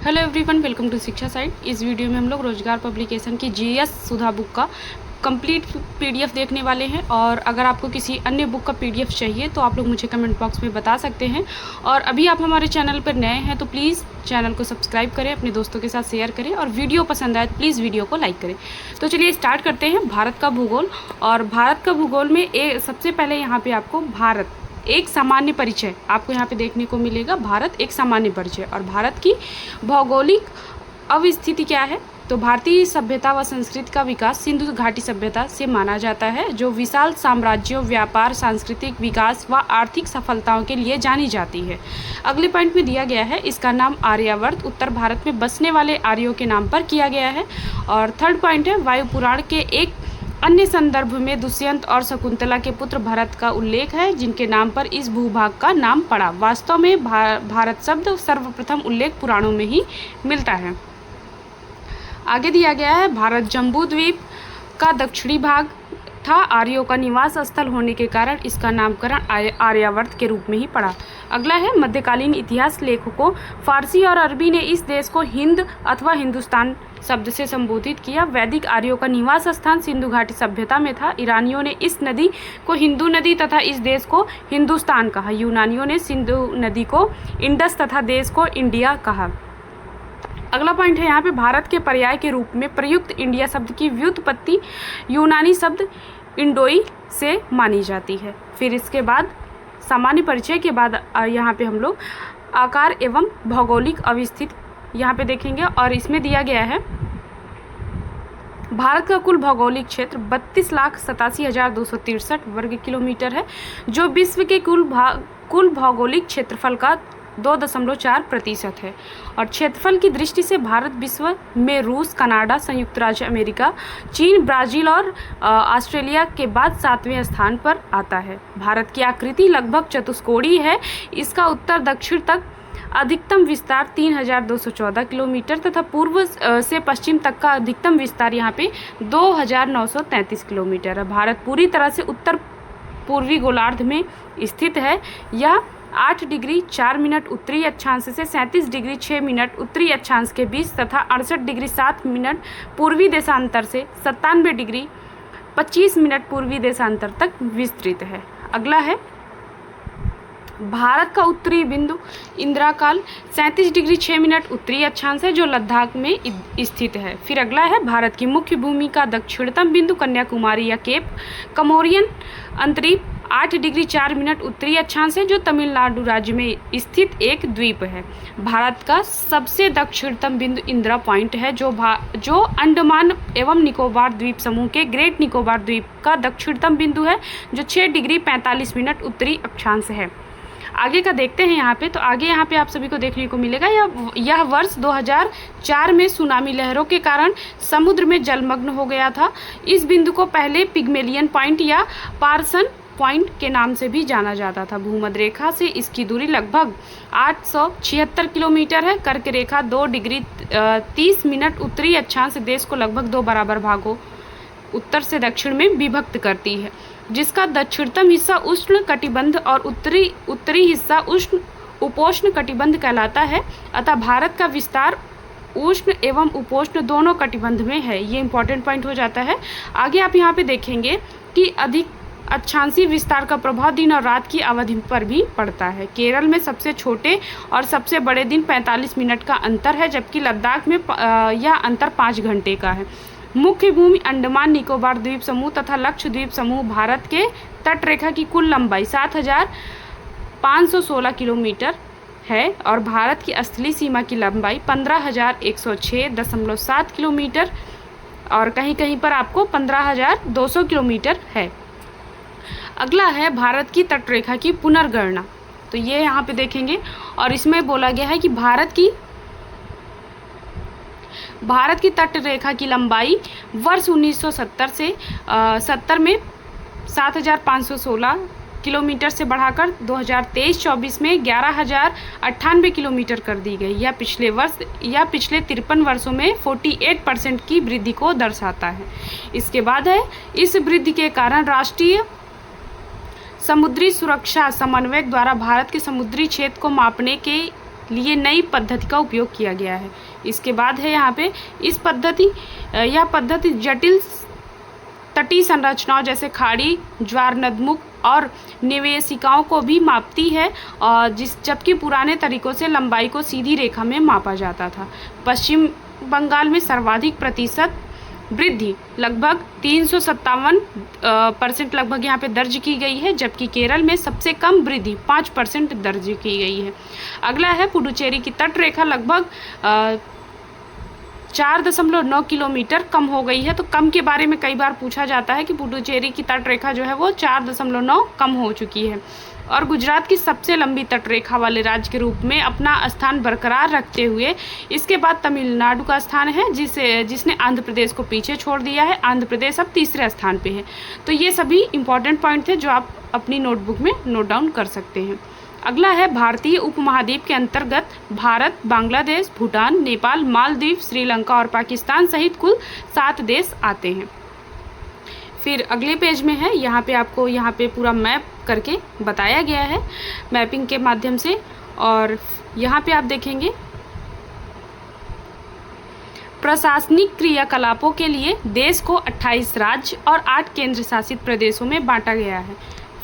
Hello everyone, welcome to शिक्षा site. इस video में हम लोग रोजगार पब्लिकेशन की जीएस सुधा बुक का कंप्लीट पीडीएफ देखने वाले हैं। और अगर आपको किसी अन्य बुक का पीडीएफ चाहिए तो आप लोग मुझे कमेंट बॉक्स में बता सकते हैं। और अभी आप हमारे चैनल पर नए हैं तो प्लीज़ चैनल को सब्सक्राइब करें, अपने दोस्तों के साथ शेयर करें और वीडियो पसंद आए तो प्लीज़ वीडियो को लाइक करें। तो चलिए स्टार्ट करते हैं भारत का भूगोल। और भारत का भूगोल में सबसे पहले यहाँ पर आपको भारत एक सामान्य परिचय आपको यहाँ पे देखने को मिलेगा। भारत एक सामान्य परिचय और भारत की भौगोलिक अवस्थिति क्या है। तो भारतीय सभ्यता व संस्कृति का विकास सिंधु घाटी सभ्यता से माना जाता है, जो विशाल साम्राज्यों, व्यापार, सांस्कृतिक विकास व आर्थिक सफलताओं के लिए जानी जाती है। अगले पॉइंट में दिया गया है, इसका नाम आर्यावर्त उत्तर भारत में बसने वाले आर्यों के नाम पर किया गया है। और थर्ड पॉइंट है, वायु पुराण के एक अन्य संदर्भ में दुष्यंत और शकुंतला के पुत्र भरत का उल्लेख है, जिनके नाम पर इस भूभाग का नाम पड़ा। वास्तव में भारत शब्द सर्वप्रथम उल्लेख पुराणों में ही मिलता है। आगे दिया गया है, भारत जम्बू द्वीप का दक्षिणी भाग था। आर्यों का निवास स्थल होने के कारण इसका नामकरण आर्यावर्त के रूप में ही पड़ा। अगला है, मध्यकालीन इतिहास लेखकों फारसी और अरबी ने इस देश को हिंद अथवा हिंदुस्तान शब्द से संबोधित किया। वैदिक आर्यों का निवास स्थान सिंधु घाटी सभ्यता में था। ईरानियों ने इस नदी को हिंदू नदी तथा इस देश को हिंदुस्तान कहा। यूनानियों ने सिंधु नदी को इंडस तथा देश को इंडिया कहा। अगला पॉइंट है यहाँ पे, भारत के पर्याय के रूप में प्रयुक्त इंडिया शब्द की व्युत्पत्ति यूनानी शब्द इंडोई से मानी जाती है। फिर इसके बाद सामान्य परिचय के बाद यहाँ पे हम लोग आकार एवं भौगोलिक अवस्थिति यहाँ पे देखेंगे। और इसमें दिया गया है, भारत का कुल भौगोलिक क्षेत्र 32,87,263 वर्ग किलोमीटर है, जो विश्व के कुल भौगोलिक क्षेत्रफल का 2.4% है। और क्षेत्रफल की दृष्टि से भारत विश्व में रूस, कनाडा, संयुक्त राज्य अमेरिका, चीन, ब्राज़ील और ऑस्ट्रेलिया के बाद 7वें स्थान पर आता है। भारत की आकृति लगभग चतुष्कोणीय है। इसका उत्तर दक्षिण तक अधिकतम विस्तार 3,214 किलोमीटर तथा पूर्व से पश्चिम तक का अधिकतम विस्तार यहाँ पे 2,933 किलोमीटर है। भारत पूरी तरह से उत्तर पूर्वी गोलार्ध में स्थित है। यह 8 डिग्री 4 मिनट उत्तरी अक्षांश से 37 डिग्री 6 मिनट उत्तरी अक्षांश के बीच तथा 68 डिग्री 7 मिनट पूर्वी देशांतर से 97 डिग्री 25 मिनट पूर्वी देशांतर तक विस्तृत है। अगला है, भारत का उत्तरी बिंदु इंदिराकाल 37 डिग्री 6 मिनट उत्तरी अक्षांश है, जो लद्दाख में स्थित है। फिर अगला है, भारत की मुख्य भूमि का दक्षिणतम बिंदु कन्याकुमारी या केप कमोरियन अंतरीप 8 डिग्री 4 मिनट उत्तरी अक्षांश है, जो तमिलनाडु राज्य में स्थित एक द्वीप है। भारत का सबसे दक्षिणतम बिंदु इंदिरा पॉइंट है, जो अंडमान एवं निकोबार द्वीप समूह के ग्रेट निकोबार द्वीप का दक्षिणतम बिंदु है, जो 6 डिग्री 45 मिनट उत्तरी अक्षांश है। आगे का देखते हैं यहाँ पे। तो आगे यहाँ पे आप सभी को देखने को मिलेगा, यह वर्ष 2004 में सुनामी लहरों के कारण समुद्र में जलमग्न हो गया था। इस बिंदु को पहले पिग्मेलियन पॉइंट या पार्सन पॉइंट के नाम से भी जाना जाता था। भूमध्य रेखा से इसकी दूरी लगभग 876 किलोमीटर है। कर्क रेखा 2 डिग्री 30 मिनट उत्तरी अक्षांश देश को लगभग 2 बराबर भागों उत्तर से दक्षिण में विभक्त करती है, जिसका दक्षिणतम हिस्सा उष्ण कटिबंध और उत्तरी हिस्सा उपोष्ण कटिबंध कहलाता है। अतः भारत का विस्तार उष्ण एवं उपोष्ण दोनों कटिबंध में है। ये इंपॉर्टेंट पॉइंट हो जाता है। आगे आप यहाँ पे देखेंगे कि अधिक अक्षांशीय विस्तार का प्रभाव दिन और रात की अवधि पर भी पड़ता है। केरल में सबसे छोटे और सबसे बड़े दिन 45 मिनट का अंतर है, जबकि लद्दाख में यह अंतर 5 घंटे का है। मुख्य भूमि अंडमान निकोबार द्वीप समूह तथा लक्षद्वीप समूह। भारत के तट रेखा की कुल लंबाई 7,516 किलोमीटर है और भारत की स्थलीय सीमा की लंबाई 15,106.7 किलोमीटर और कहीं कहीं पर आपको 15,200 किलोमीटर है। अगला है, भारत की तट रेखा की पुनर्गणना। तो ये यहाँ पे देखेंगे और इसमें बोला गया है कि भारत की तट रेखा की लंबाई वर्ष 1970 से 70 में 7,516 किलोमीटर से बढ़ाकर 2023-24 में 11,098 किलोमीटर कर दी गई। यह पिछले 53 वर्षों में 48% की वृद्धि को दर्शाता है। इसके बाद है, इस वृद्धि के कारण राष्ट्रीय समुद्री सुरक्षा समन्वयक द्वारा भारत के समुद्री क्षेत्र को मापने के लिए नई पद्धति का उपयोग किया गया है। इसके बाद है यहाँ पे यह पद्धति जटिल तटीय संरचनाओं जैसे खाड़ी, ज्वार नदमुख और निवेशिकाओं को भी मापती है, और जबकि पुराने तरीकों से लंबाई को सीधी रेखा में मापा जाता था। पश्चिम बंगाल में सर्वाधिक प्रतिशत वृद्धि लगभग 357% लगभग यहाँ पे दर्ज की गई है, जबकि केरल में सबसे कम वृद्धि 5% दर्ज की गई है। अगला है पुडुचेरी की तट रेखा लगभग 4.9 किलोमीटर कम हो गई है। तो कम के बारे में कई बार पूछा जाता है कि पुडुचेरी की तट रेखा जो है वो 4.9 कम हो चुकी है। और गुजरात की सबसे लंबी तट रेखा वाले राज्य के रूप में अपना स्थान बरकरार रखते हुए इसके बाद तमिलनाडु का स्थान है, जिसने आंध्र प्रदेश को पीछे छोड़ दिया है। आंध्र प्रदेश अब तीसरे स्थान पे है। तो ये सभी इंपॉर्टेंट पॉइंट थे जो आप अपनी नोटबुक में नोट डाउन कर सकते हैं। अगला है भारतीय उपमहाद्वीप के अंतर्गत भारत, बांग्लादेश, भूटान, नेपाल, मालदीव, श्रीलंका और पाकिस्तान सहित कुल 7 देश आते हैं। फिर अगले पेज में है, यहाँ पे आपको यहाँ पे पूरा मैप करके बताया गया है मैपिंग के माध्यम से। और यहाँ पे आप देखेंगे प्रशासनिक क्रियाकलापों के लिए देश को 28 राज्य और 8 केंद्र शासित प्रदेशों में बांटा गया है।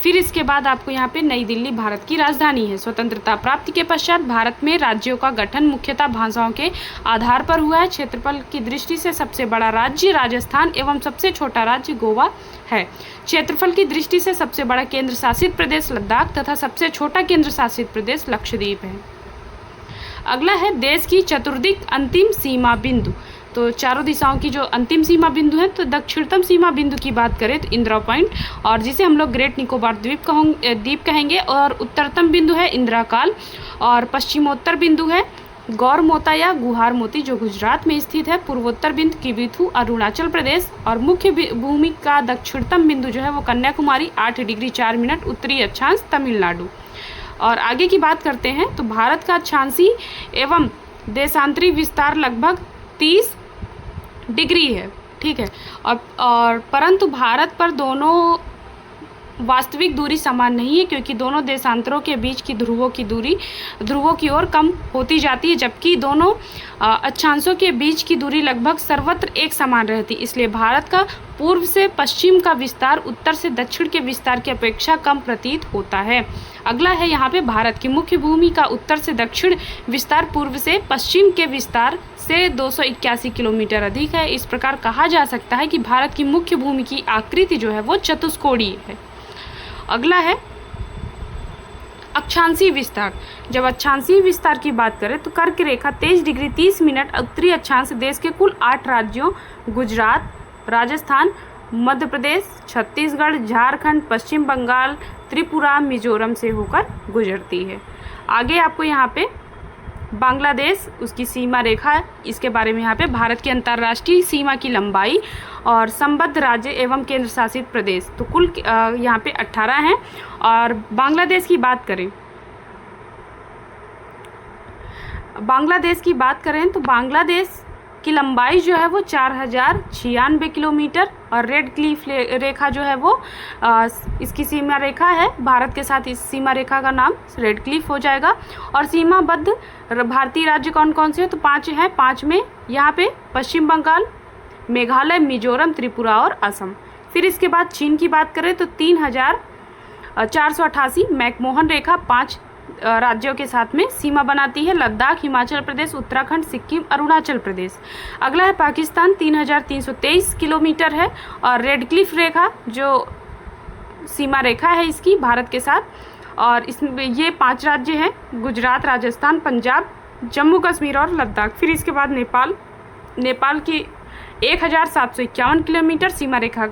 फिर इसके बाद आपको यहाँ पे नई दिल्ली भारत की राजधानी है। स्वतंत्रता प्राप्ति के पश्चात भारत में राज्यों का गठन मुख्यतः भाषाओं के आधार पर हुआ है। क्षेत्रफल की दृष्टि से सबसे बड़ा राज्य राजस्थान एवं सबसे छोटा राज्य गोवा है। क्षेत्रफल की दृष्टि से सबसे बड़ा केंद्र शासित प्रदेश लद्दाख तथा सबसे छोटा केंद्र शासित प्रदेश लक्षद्वीप है। अगला है देश की चतुर्दिक अंतिम सीमा बिंदु। तो चारों दिशाओं की जो अंतिम सीमा बिंदु है, तो दक्षिणतम सीमा बिंदु की बात करें तो इंदिरा पॉइंट, और जिसे हम लोग ग्रेट निकोबार द्वीप कहेंगे। और उत्तरतम बिंदु है इंदिरा काल, और पश्चिमोत्तर बिंदु है गौर मोता या गुहार मोती जो गुजरात में स्थित है। पूर्वोत्तर बिंदु किबिथु अरुणाचल प्रदेश, और मुख्य भूमि का दक्षिणतम बिंदु जो है वो कन्याकुमारी 8 डिग्री 4 मिनट उत्तरी अक्षांश तमिलनाडु। और आगे की बात करते हैं तो भारत का अक्षांशीय एवं देशांतरी विस्तार लगभग 30 डिग्री है, ठीक है। और परंतु भारत पर दोनों वास्तविक दूरी समान नहीं है, क्योंकि दोनों देशांतरों के बीच की ध्रुवों की ओर कम होती जाती है, जबकि दोनों अक्षांशों के बीच की दूरी लगभग सर्वत्र एक समान रहती। इसलिए भारत का पूर्व से पश्चिम का विस्तार उत्तर से दक्षिण के विस्तार की अपेक्षा कम प्रतीत होता है। अगला है यहाँ पे भारत की मुख्य भूमि का उत्तर से दक्षिण विस्तार पूर्व से पश्चिम के विस्तार से 281 किलोमीटर अधिक है। इस प्रकार कहा जा सकता है कि भारत की मुख्य भूमि की आकृति जो है वो चतुष्कोणीय है। अगला है अक्षांशीय विस्तार। जब अक्षांशीय विस्तार की बात करें तो कर्क रेखा 23 डिग्री 30 मिनट उत्तरी अक्षांश देश के कुल 8 राज्यों गुजरात, राजस्थान, मध्य प्रदेश, छत्तीसगढ़, झारखंड, पश्चिम बंगाल, त्रिपुरा, मिजोरम से होकर गुजरती है। आगे आपको यहाँ पे बांग्लादेश उसकी सीमा रेखा है, इसके बारे में यहाँ पे भारत की अंतर्राष्ट्रीय सीमा की लंबाई और संबद्ध राज्य एवं केंद्र शासित प्रदेश, तो कुल यहाँ पे 18 हैं। और बांग्लादेश की बात करें तो बांग्लादेश की लंबाई जो है वो 4096 किलोमीटर, और रेड क्लिफ रेखा जो है वो इसकी सीमा रेखा है भारत के साथ। इस सीमा रेखा का नाम रेड क्लिफ हो जाएगा। और सीमाबद्ध भारतीय राज्य कौन कौन से हैं, तो 5 हैं। 5 में यहाँ पे पश्चिम बंगाल, मेघालय, मिजोरम, त्रिपुरा और असम। फिर इसके बाद चीन की बात करें तो 3488 मैकमोहन रेखा 5 राज्यों के साथ में सीमा बनाती है। लद्दाख, हिमाचल प्रदेश, उत्तराखंड, सिक्किम, अरुणाचल प्रदेश। अगला है पाकिस्तान, 3323 किलोमीटर है, और रेड क्लिफ रेखा जो सीमा रेखा है इसकी भारत के साथ। और इसमें ये 5 राज्य हैं गुजरात, राजस्थान, पंजाब, जम्मू कश्मीर और लद्दाख। फिर इसके बाद नेपाल की 1751 किलोमीटर सीमा रेखा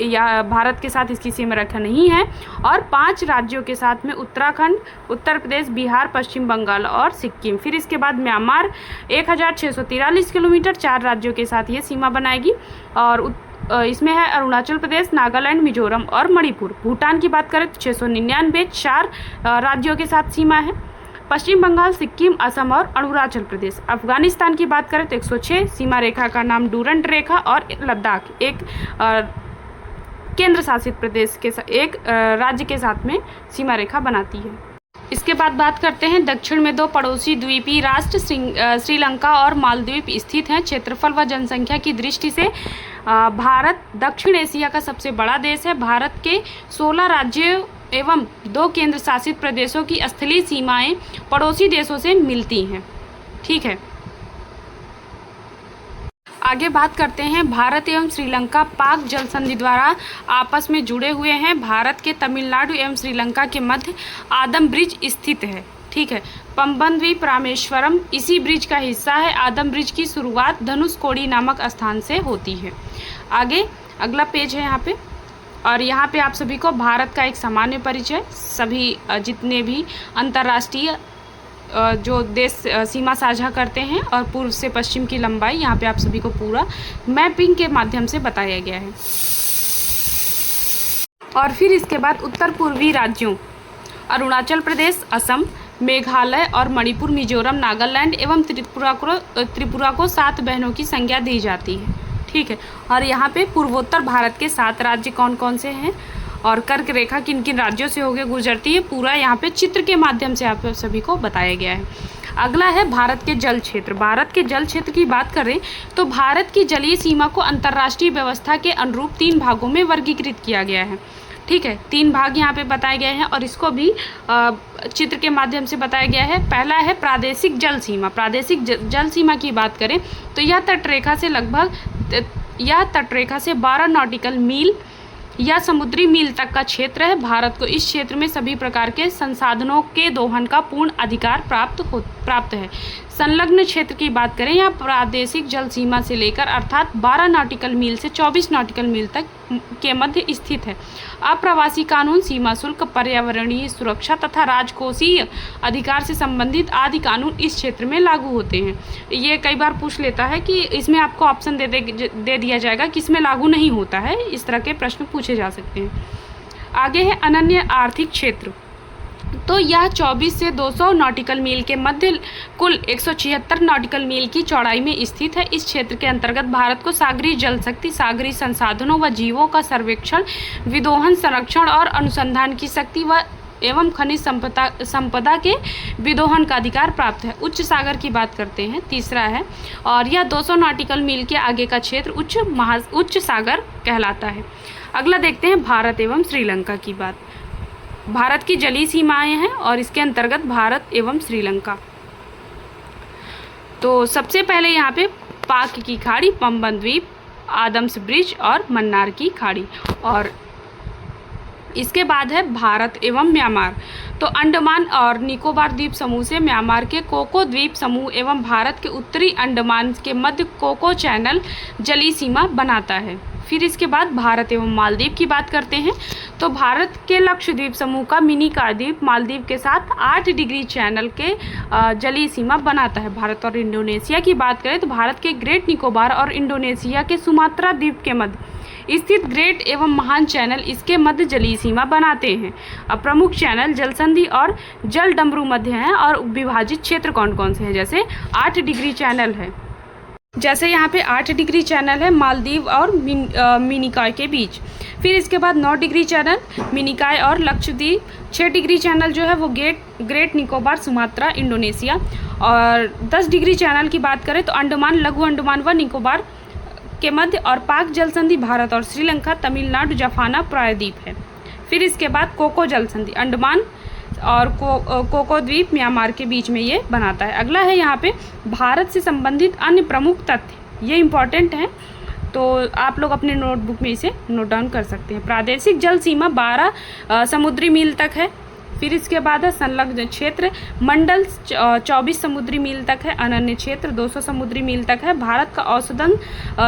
या भारत के साथ इसकी सीमा रेखा नहीं है। और 5 राज्यों के साथ में उत्तराखंड, उत्तर प्रदेश, बिहार, पश्चिम बंगाल और सिक्किम। फिर इसके बाद म्यांमार 1643 किलोमीटर 4 राज्यों के साथ ये सीमा बनाएगी। और इसमें है अरुणाचल प्रदेश, नागालैंड, मिजोरम और मणिपुर। भूटान की बात करें तो 699 4 राज्यों के साथ सीमा है। पश्चिम बंगाल, सिक्किम, असम और अरुणाचल प्रदेश। अफगानिस्तान की बात करें तो 106 सीमा रेखा का नाम डूरंट रेखा, और लद्दाख एक केंद्र शासित प्रदेश के एक राज्य के साथ में सीमा रेखा बनाती है। इसके बाद बात करते हैं दक्षिण में दो पड़ोसी द्वीपीय राष्ट्र श्रीलंका और मालदीव स्थित हैं। क्षेत्रफल व जनसंख्या की दृष्टि से भारत दक्षिण एशिया का सबसे बड़ा देश है। भारत के 16 राज्यों एवं 2 केंद्र शासित प्रदेशों की स्थलीय सीमाएं पड़ोसी देशों से मिलती हैं। ठीक है, आगे बात करते हैं भारत एवं श्रीलंका पाक जल संधि द्वारा आपस में जुड़े हुए हैं। भारत के तमिलनाडु एवं श्रीलंका के मध्य आदम ब्रिज स्थित है। ठीक है, पंबन द्वीप रामेश्वरम इसी ब्रिज का हिस्सा है। आदम ब्रिज की शुरुआत धनुषकोडी नामक स्थान से होती है। आगे अगला पेज है यहाँ पे, और यहाँ पे आप सभी को भारत का एक सामान्य परिचय, सभी जितने भी अंतर्राष्ट्रीय जो देश सीमा साझा करते हैं और पूर्व से पश्चिम की लंबाई यहाँ पे आप सभी को पूरा मैपिंग के माध्यम से बताया गया है। और फिर इसके बाद उत्तर पूर्वी राज्यों अरुणाचल प्रदेश, असम, मेघालय और मणिपुर, मिजोरम, नागालैंड एवं त्रिपुरा को 7 बहनों की संज्ञा दी जाती है। ठीक है, और यहाँ पे पूर्वोत्तर भारत के 7 राज्य कौन कौन से हैं और कर्क रेखा किन किन राज्यों से होकर गुजरती है, पूरा यहाँ पे चित्र के माध्यम से आप सभी को बताया गया है। अगला है भारत के जल क्षेत्र। भारत के जल क्षेत्र की बात करें तो भारत की जलीय सीमा को अंतर्राष्ट्रीय व्यवस्था के अनुरूप 3 भागों में वर्गीकृत किया गया है। ठीक है, 3 भाग यहाँ पे बताए गए हैं और इसको भी चित्र के माध्यम से बताया गया है। पहला है प्रादेशिक जल सीमा। प्रादेशिक जल सीमा की बात करें तो यह तटरेखा से 12 नॉटिकल मील या समुद्री मील तक का क्षेत्र है। भारत को इस क्षेत्र में सभी प्रकार के संसाधनों के दोहन का पूर्ण अधिकार प्राप्त है। संलग्न क्षेत्र की बात करें या प्रादेशिक जल सीमा से लेकर अर्थात 12 नॉटिकल मील से 24 नॉटिकल मील तक के मध्य स्थित है। अप्रवासी कानून, सीमा शुल्क, पर्यावरणीय सुरक्षा तथा राजकोषीय अधिकार से संबंधित आदि कानून इस क्षेत्र में लागू होते हैं। ये कई बार पूछ लेता है कि इसमें आपको ऑप्शन दे दिया जाएगा कि इसमें लागू नहीं होता है। इस तरह के प्रश्न पूछे जा सकते हैं। आगे है अनन्य आर्थिक क्षेत्र। तो यह 24 से 200 नॉटिकल मील के मध्य कुल 176 नॉटिकल मील की चौड़ाई में स्थित है। इस क्षेत्र के अंतर्गत भारत को सागरीय जल शक्ति, सागरीय संसाधनों व जीवों का सर्वेक्षण, विदोहन, संरक्षण और अनुसंधान की शक्ति व एवं खनिज संपदा के विदोहन का अधिकार प्राप्त है। उच्च सागर की बात करते हैं, तीसरा है, और यह 200 नॉटिकल मील के आगे का क्षेत्र उच्च सागर कहलाता है। अगला देखते हैं भारत एवं श्रीलंका की बात। भारत की जलीय सीमाएं हैं और इसके अंतर्गत भारत एवं श्रीलंका। तो सबसे पहले यहाँ पे पाक की खाड़ी, पंबन द्वीप, आदम्स ब्रिज और मन्नार की खाड़ी, और इसके बाद है भारत एवं म्यांमार। तो अंडमान और निकोबार द्वीप समूह से म्यांमार के कोको द्वीप समूह एवं भारत के उत्तरी अंडमान के मध्य कोको चैनल जलीय सीमा बनाता है। फिर इसके बाद भारत एवं मालदीव की बात करते हैं। तो भारत के लक्षद्वीप समूह का मिनिकॉय द्वीप मालदीव के साथ 8 डिग्री चैनल के जलीय सीमा बनाता है। भारत और इंडोनेशिया की बात करें तो भारत के ग्रेट निकोबार और इंडोनेशिया के सुमात्रा द्वीप के मध्य स्थित ग्रेट एवं महान चैनल इसके मध्य जलीय सीमा बनाते हैं। अब प्रमुख चैनल जलसंधि और जल डमरू मध्य हैं। और विभाजित क्षेत्र कौन कौन से हैं, जैसे 8 डिग्री चैनल है, जैसे यहाँ पे 8 डिग्री चैनल है मालदीव और मिनिकॉय के बीच। फिर इसके बाद 9 डिग्री चैनल मिनिकॉय और लक्षद्वीप, 6 डिग्री चैनल जो है वो ग्रेट निकोबार, सुमात्रा, इंडोनेशिया, और 10 डिग्री चैनल की बात करें तो अंडमान, लघु अंडमान व निकोबार के मध्य, और पाक जल संधि भारत और श्रीलंका, तमिलनाडु, जाफाना प्रायद्वीप है। फिर इसके बाद कोको जल संधि अंडमान और कोको द्वीप म्यांमार के बीच में ये बनाता है। अगला है यहाँ पे भारत से संबंधित अन्य प्रमुख तथ्य, ये इम्पॉर्टेंट हैं, तो आप लोग अपने नोटबुक में इसे नोट डाउन कर सकते हैं। प्रादेशिक जल सीमा 12 समुद्री मील तक है। फिर इसके बाद है संलग्न क्षेत्र, मंडल 24 समुद्री मील तक है। अनन्य क्षेत्र 200 समुद्री मील तक है। भारत का औसतन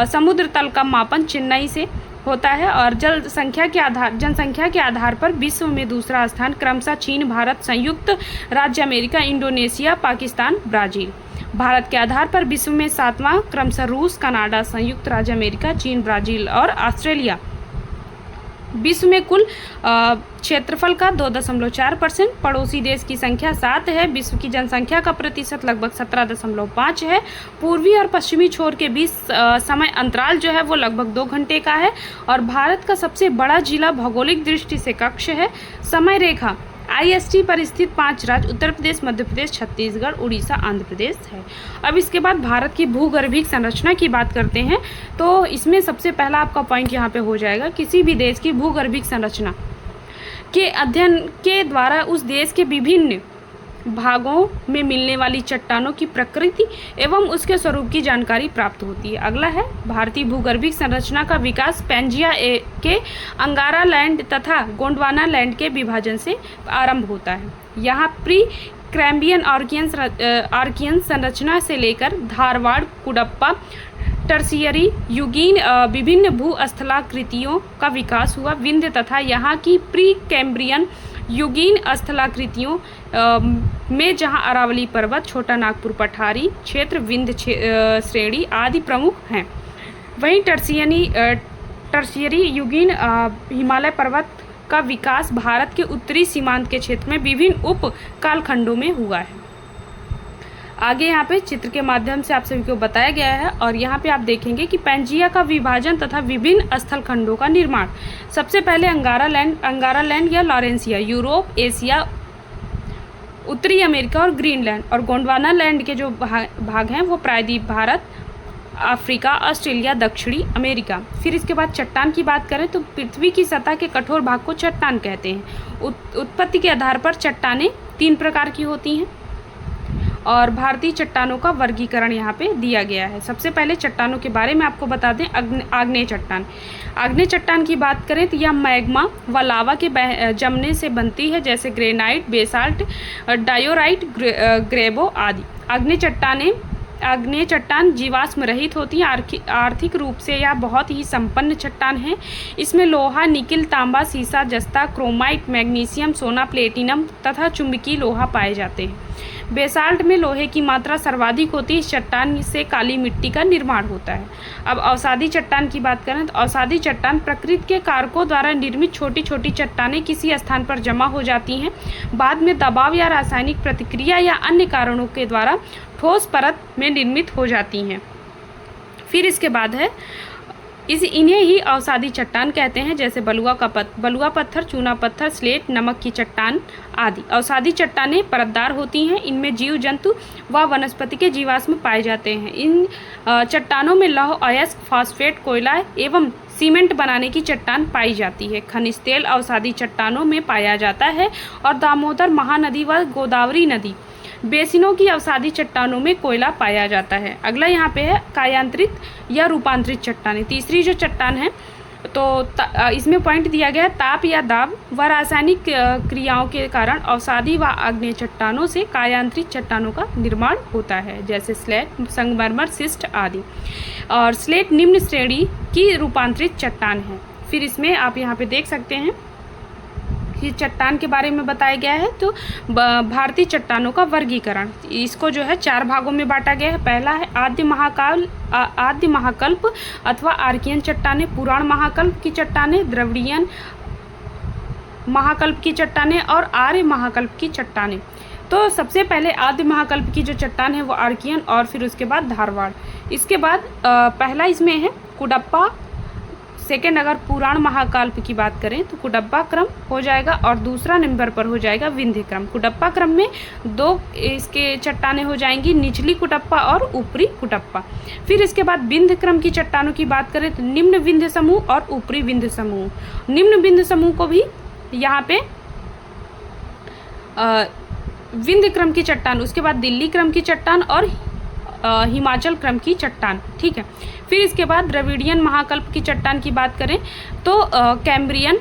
समुद्र तल का मापन चेन्नई से होता है। और जनसंख्या के आधार पर विश्व में दूसरा स्थान क्रमशः चीन, भारत, संयुक्त राज्य America, Indonesia, Pakistan, Brazil. Bharat के आधार पर विश्व में 7वां क्रमशः रूस, कनाडा, संयुक्त राज्य अमेरिका, चीन, ब्राज़ील और ऑस्ट्रेलिया। विश्व में कुल क्षेत्रफल का 2.4%, पड़ोसी देश की संख्या 7 है। विश्व की जनसंख्या का प्रतिशत लगभग 17.5 है। पूर्वी और पश्चिमी छोर के बीच समय अंतराल जो है वो लगभग 2 घंटे का है। और भारत का सबसे बड़ा जिला भौगोलिक दृष्टि से कक्ष है। समय रेखा IST पर स्थित 5 राज्य उत्तर प्रदेश, मध्य प्रदेश, छत्तीसगढ़, उड़ीसा, आंध्र प्रदेश है। अब इसके बाद भारत की भूगर्भीय संरचना की बात करते हैं, तो इसमें सबसे पहला आपका पॉइंट यहाँ पे हो जाएगा, किसी भी देश की भूगर्भीय संरचना के अध्ययन के द्वारा उस देश के विभिन्न भागों में मिलने वाली चट्टानों की प्रकृति एवं उसके स्वरूप की जानकारी प्राप्त होती है। अगला है भारतीय भूगर्भीय संरचना का विकास पैंजिया के अंगारा लैंड तथा गोंडवाना लैंड के विभाजन से आरंभ होता है। यहाँ प्री कैम्ब्रियन आर्कियन संरचना से लेकर धारवाड़, कुडप्पा, टर्शियरी युगीन विभिन्न भूस्थलाकृतियों का विकास हुआ। विंध्य तथा यहाँ की प्री कैम्ब्रियन युगीन स्थलाकृतियों में जहाँ अरावली पर्वत, छोटा नागपुर पठारी क्षेत्र, विंध्य श्रेणी आदि प्रमुख हैं। वहीं टर्शियरी युगीन हिमालय पर्वत का विकास भारत के उत्तरी सीमांत के क्षेत्र में विभिन्न उप कालखंडों में हुआ है। आगे यहाँ पे चित्र के माध्यम से आप सभी को बताया गया है और यहाँ पे आप देखेंगे कि पैंजिया का विभाजन तथा विभिन्न स्थल खंडों का निर्माण। सबसे पहले अंगारा लैंड या लॉरेंसिया यूरोप, एशिया, उत्तरी अमेरिका और ग्रीनलैंड, और गोंडवाना लैंड के जो भाग हैं वो प्रायद्वीप भारत, अफ्रीका, ऑस्ट्रेलिया, दक्षिणी अमेरिका। फिर इसके बाद चट्टान की बात करें तो पृथ्वी की सतह के कठोर भाग को चट्टान कहते हैं। उत्पत्ति के आधार पर चट्टानें 3 प्रकार की होती हैं और भारतीय चट्टानों का वर्गीकरण यहाँ पे दिया गया है। सबसे पहले चट्टानों के बारे में आपको बता दें, आग्नेय चट्टान। आग्नेय चट्टान की बात करें तो यह मैग्मा व लावा के जमने से बनती है, जैसे ग्रेनाइट, बेसाल्ट, डायोराइट, ग्रेबो आदि। आग्नेय चट्टान जीवाश्म रहित होती है। आर्थिक रूप से यह बहुत ही संपन्न चट्टान है। इसमें लोहा, निकिल, तांबा, सीसा, जस्ता, क्रोमाइट, मैग्नीशियम, सोना, प्लेटिनम तथा चुंबकीय लोहा पाए जाते हैं। बेसाल्ट में लोहे की मात्रा सर्वाधिक होती है। इस चट्टान से काली मिट्टी का निर्माण होता है। अब अवसादी चट्टान की बात करें तो अवसादी चट्टान प्रकृति के कारकों द्वारा निर्मित छोटी छोटी चट्टानें किसी स्थान पर जमा हो जाती हैं। बाद में दबाव या रासायनिक प्रतिक्रिया या अन्य कारणों के द्वारा ठोस परत में निर्मित हो जाती हैं। फिर इसके बाद है इन्हें ही अवसादी चट्टान कहते हैं, जैसे बलुआ पत्थर, चूना पत्थर, स्लेट, नमक की चट्टान आदि। अवसादी चट्टानें परतदार होती हैं। इनमें जीव जंतु व वनस्पति के जीवाश्म पाए जाते हैं। इन चट्टानों में लौह अयस्क, फास्फेट, कोयला एवं सीमेंट बनाने की चट्टान पाई जाती है। खनिज तेल अवसादी चट्टानों में पाया जाता है और दामोदर महानदी व गोदावरी नदी बेसिनों की अवसादी चट्टानों में कोयला पाया जाता है। अगला यहाँ पे है कायांतरित या रूपांतरित चट्टानें। तीसरी जो चट्टान है तो इसमें पॉइंट दिया गया है ताप या दाब व रासायनिक क्रियाओं के कारण अवसादी व आग्नेय चट्टानों से कायांतरित चट्टानों का निर्माण होता है, जैसे स्लेट, संगमरमर, सिस्ट आदि। और स्लेट निम्न श्रेणी की रूपांतरित चट्टान है। फिर इसमें आप यहाँ पे देख सकते हैं कि चट्टान के बारे में बताया गया है। तो भारतीय चट्टानों का वर्गीकरण, इसको जो है 4 भागों में बांटा गया है। पहला है आद्य महाकल्प अथवा आर्कियन चट्टानें, पुराण महाकल्प की चट्टानें, द्रविड़ियन महाकल्प की चट्टानें और आर्य महाकल्प की चट्टानें। तो सबसे पहले आद्य महाकल्प की जो चट्टान है वो आर्कियन और फिर उसके बाद धारवाड़। इसके बाद पहला इसमें है कुडप्पा। सेकेंड अगर पुराण महाकल्प की बात करें तो कुडप्पा क्रम हो जाएगा और दूसरा नंबर पर हो जाएगा विंध्य क्रम। कुडप्पा क्रम में 2 इसके चट्टानें हो जाएंगी, निचली कुडप्पा और ऊपरी कुडप्पा। फिर इसके बाद विंध्य क्रम की चट्टानों की बात करें तो निम्न विंध्य समूह और ऊपरी विंध्य समूह। निम्न विंध्य समूह को भी यहाँ पे विंध्य क्रम की चट्टान, उसके बाद दिल्ली क्रम की चट्टान और हिमाचल क्रम की चट्टान, ठीक है। फिर इसके बाद द्रविड़ियन महाकल्प की चट्टान की बात करें तो कैम्ब्रियन,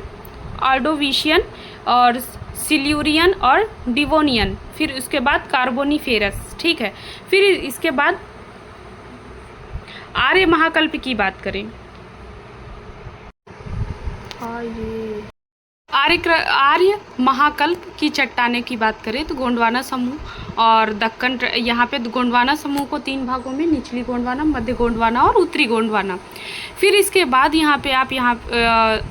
ऑर्डोविशियन और सिल्यूरियन और डिवोनियन। फिर उसके बाद कार्बोनिफेरस, ठीक है। फिर इसके बाद आर्य महाकल्प की बात करें, आर्य महाकल्प की चट्टानें की बात करें तो गोंडवाना समूह और दक्कन, यहाँ पे गोंडवाना समूह को 3 भागों में, निचली गोंडवाना, मध्य गोंडवाना और उत्तरी गोंडवाना। फिर इसके बाद यहाँ पे आप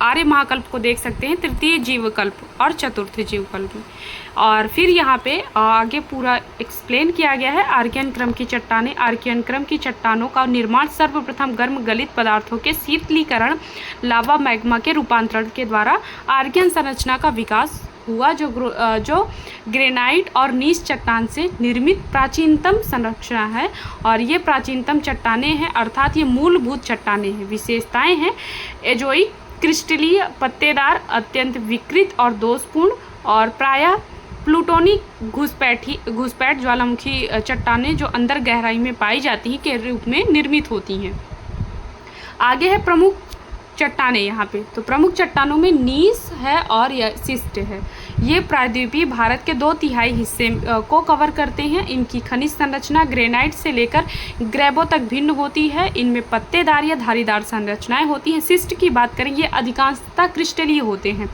आर्य महाकल्प को देख सकते हैं, तृतीय जीवकल्प और चतुर्थ जीवकल्प। और फिर यहाँ पे आगे पूरा एक्सप्लेन किया गया है आर्कियन क्रम की चट्टानें। आर्कियन क्रम की चट्टानों का निर्माण सर्वप्रथम गर्म गलित पदार्थों के शीतलीकरण, लावा मैग्मा के रूपांतरण के द्वारा आर्कियन संरचना का विकास हुआ जो ग्रेनाइट और नीस चट्टान से निर्मित प्राचीनतम संरचना है। और ये प्राचीनतम चट्टानें हैं, अर्थात ये मूलभूत चट्टानें हैं। विशेषताएं हैं एजोइक, क्रिस्टलीय, पत्तेदार, अत्यंत विकृत और दोषपूर्ण, और प्रायः प्लूटोनिक घुसपैठ ज्वालामुखी चट्टानें जो अंदर गहराई में पाई जाती हैं के रूप में निर्मित होती हैं। आगे है प्रमुख चट्टानें। यहाँ पे तो प्रमुख चट्टानों में नीस है और शिस्ट है। ये प्रायद्वीपीय भारत के 2/3 हिस्से को कवर करते हैं। इनकी खनिज संरचना ग्रेनाइट से लेकर ग्रेबो तक भिन्न होती है। इनमें पत्तेदार या धारीदार संरचनाएं होती हैं। शिस्ट की बात करें, ये अधिकांशतः क्रिस्टलीय होते हैं।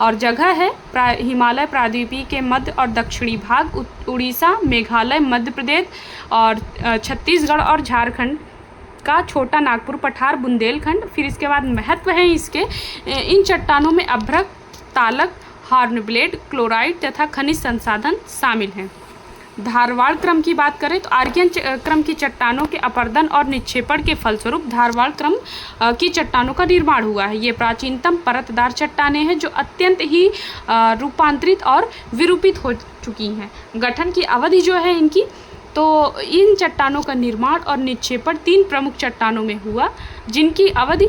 और जगह है हिमालय प्रायद्वीपीय के मध्य और दक्षिणी भाग, उड़ीसा, मेघालय, मध्य प्रदेश और छत्तीसगढ़ और झारखंड का छोटा नागपुर पठार, बुंदेलखंड। फिर इसके बाद महत्व है इसके, इन चट्टानों में अभ्रक, तालक, हॉर्नब्लेड, क्लोराइड तथा खनिज संसाधन शामिल हैं। धारवाड़ क्रम की बात करें तो आर्कियन क्रम की चट्टानों के अपरदन और निक्षेपण के फलस्वरूप धारवाड़ क्रम की चट्टानों का निर्माण हुआ है। ये प्राचीनतम परतदार चट्टानें हैं जो अत्यंत ही रूपांतरित और विरूपित हो चुकी हैं। गठन की अवधि जो है इनकी, तो इन चट्टानों का निर्माण और निक्षेपण 3 प्रमुख चट्टानों में हुआ, जिनकी अवधि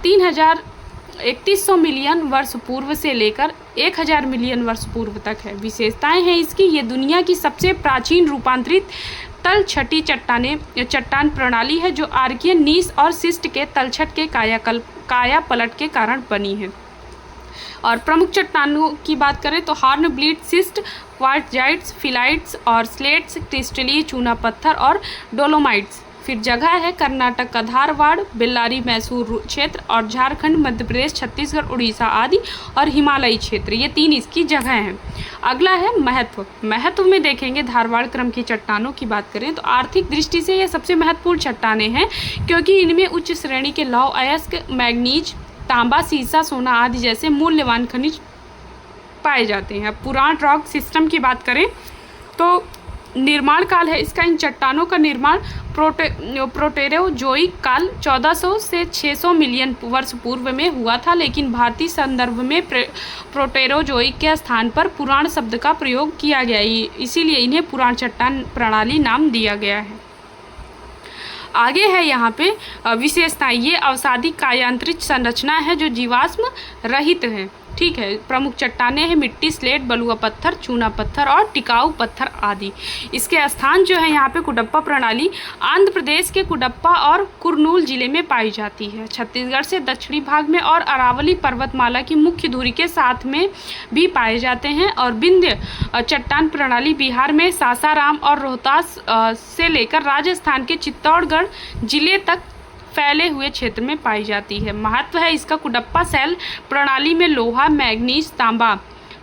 3100 मिलियन वर्ष पूर्व से लेकर 1000 मिलियन वर्ष पूर्व तक है। विशेषताएं हैं इसकी, ये दुनिया की सबसे प्राचीन रूपांतरित तलछटी चट्टान प्रणाली है जो आर्कियन, नीस और शिस्ट के तलछट के काया पलट के कारण बनी है। और प्रमुख चट्टानों की बात करें तो हॉर्नब्लीड, शिस्ट, क्वार्टजाइट्स, फिलाइट्स और स्लेट्स, क्रिस्टलीय चूना पत्थर और डोलोमाइट्स। फिर जगह है कर्नाटक का धारवाड़, बेल्लारी, मैसूर क्षेत्र और झारखंड, मध्य प्रदेश, छत्तीसगढ़, उड़ीसा आदि और हिमालयी क्षेत्र, ये 3 इसकी जगह हैं। अगला है महत्व में देखेंगे धारवाड़ क्रम की चट्टानों की बात करें तो आर्थिक दृष्टि से ये सबसे महत्वपूर्ण चट्टानें हैं, क्योंकि इनमें उच्च श्रेणी के लौह अयस्क, मैग्नीज, तांबा, सीसा, सोना आदि जैसे मूल्यवान खनिज पाए जाते हैं। अब पुराण रॉक सिस्टम की बात करें तो निर्माण काल है इसका, इन चट्टानों का निर्माण प्रोटेरोजोइक काल 1400 से 600 मिलियन वर्ष पूर्व में हुआ था, लेकिन भारतीय संदर्भ में प्रोटेरोजोइक के स्थान पर पुराण शब्द का प्रयोग किया गया, इसीलिए इन्हें पुराण चट्टान प्रणाली नाम दिया गया है। आगे है यहाँ पे विशेषताएं, ये अवसादी कायांतरित संरचना है जो जीवाश्म रहित है। ठीक है, प्रमुख चट्टानें हैं मिट्टी, स्लेट, बलुआ पत्थर, चूना पत्थर और टिकाऊ पत्थर आदि। इसके स्थान जो है यहाँ पे कुडप्पा प्रणाली आंध्र प्रदेश के कुडप्पा और कुरनूल जिले में पाई जाती है। छत्तीसगढ़ से दक्षिणी भाग में और अरावली पर्वतमाला की मुख्य धुरी के साथ में भी पाए जाते हैं। और विंध्य चट्टान प्रणाली बिहार में सासाराम और रोहतास से लेकर राजस्थान के चित्तौड़गढ़ जिले तक फैले हुए क्षेत्र में पाई जाती है। महत्व है इसका, कुडप्पा शैल प्रणाली में लोहा, मैग्नीज, तांबा,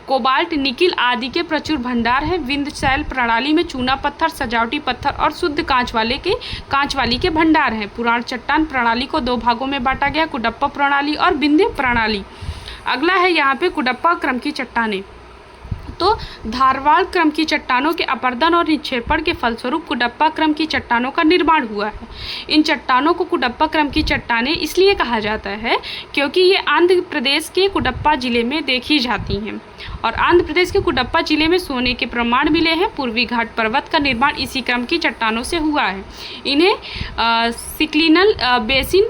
कोबाल्ट, निकिल आदि के प्रचुर भंडार है। विंध्य शैल प्रणाली में चूना पत्थर, सजावटी पत्थर और शुद्ध कांच वाली के भंडार हैं। पुराण चट्टान प्रणाली को 2 भागों में बांटा गया, कुडप्पा प्रणाली और विंध्य प्रणाली। अगला है यहाँ पे कुडप्पा क्रम की चट्टानें। तो धारवाड़ क्रम की चट्टानों के अपरदन और निक्षेपण के फलस्वरूप कुडप्पा क्रम की चट्टानों का निर्माण हुआ है। इन चट्टानों को कुडप्पा क्रम की चट्टानें इसलिए कहा जाता है क्योंकि ये आंध्र प्रदेश के कुडप्पा जिले में देखी जाती हैं। और आंध्र प्रदेश के कुडप्पा जिले में सोने के प्रमाण मिले हैं। पूर्वी घाट पर्वत का निर्माण इसी क्रम की चट्टानों से हुआ है। इन्हें सिक्लिनल बेसिन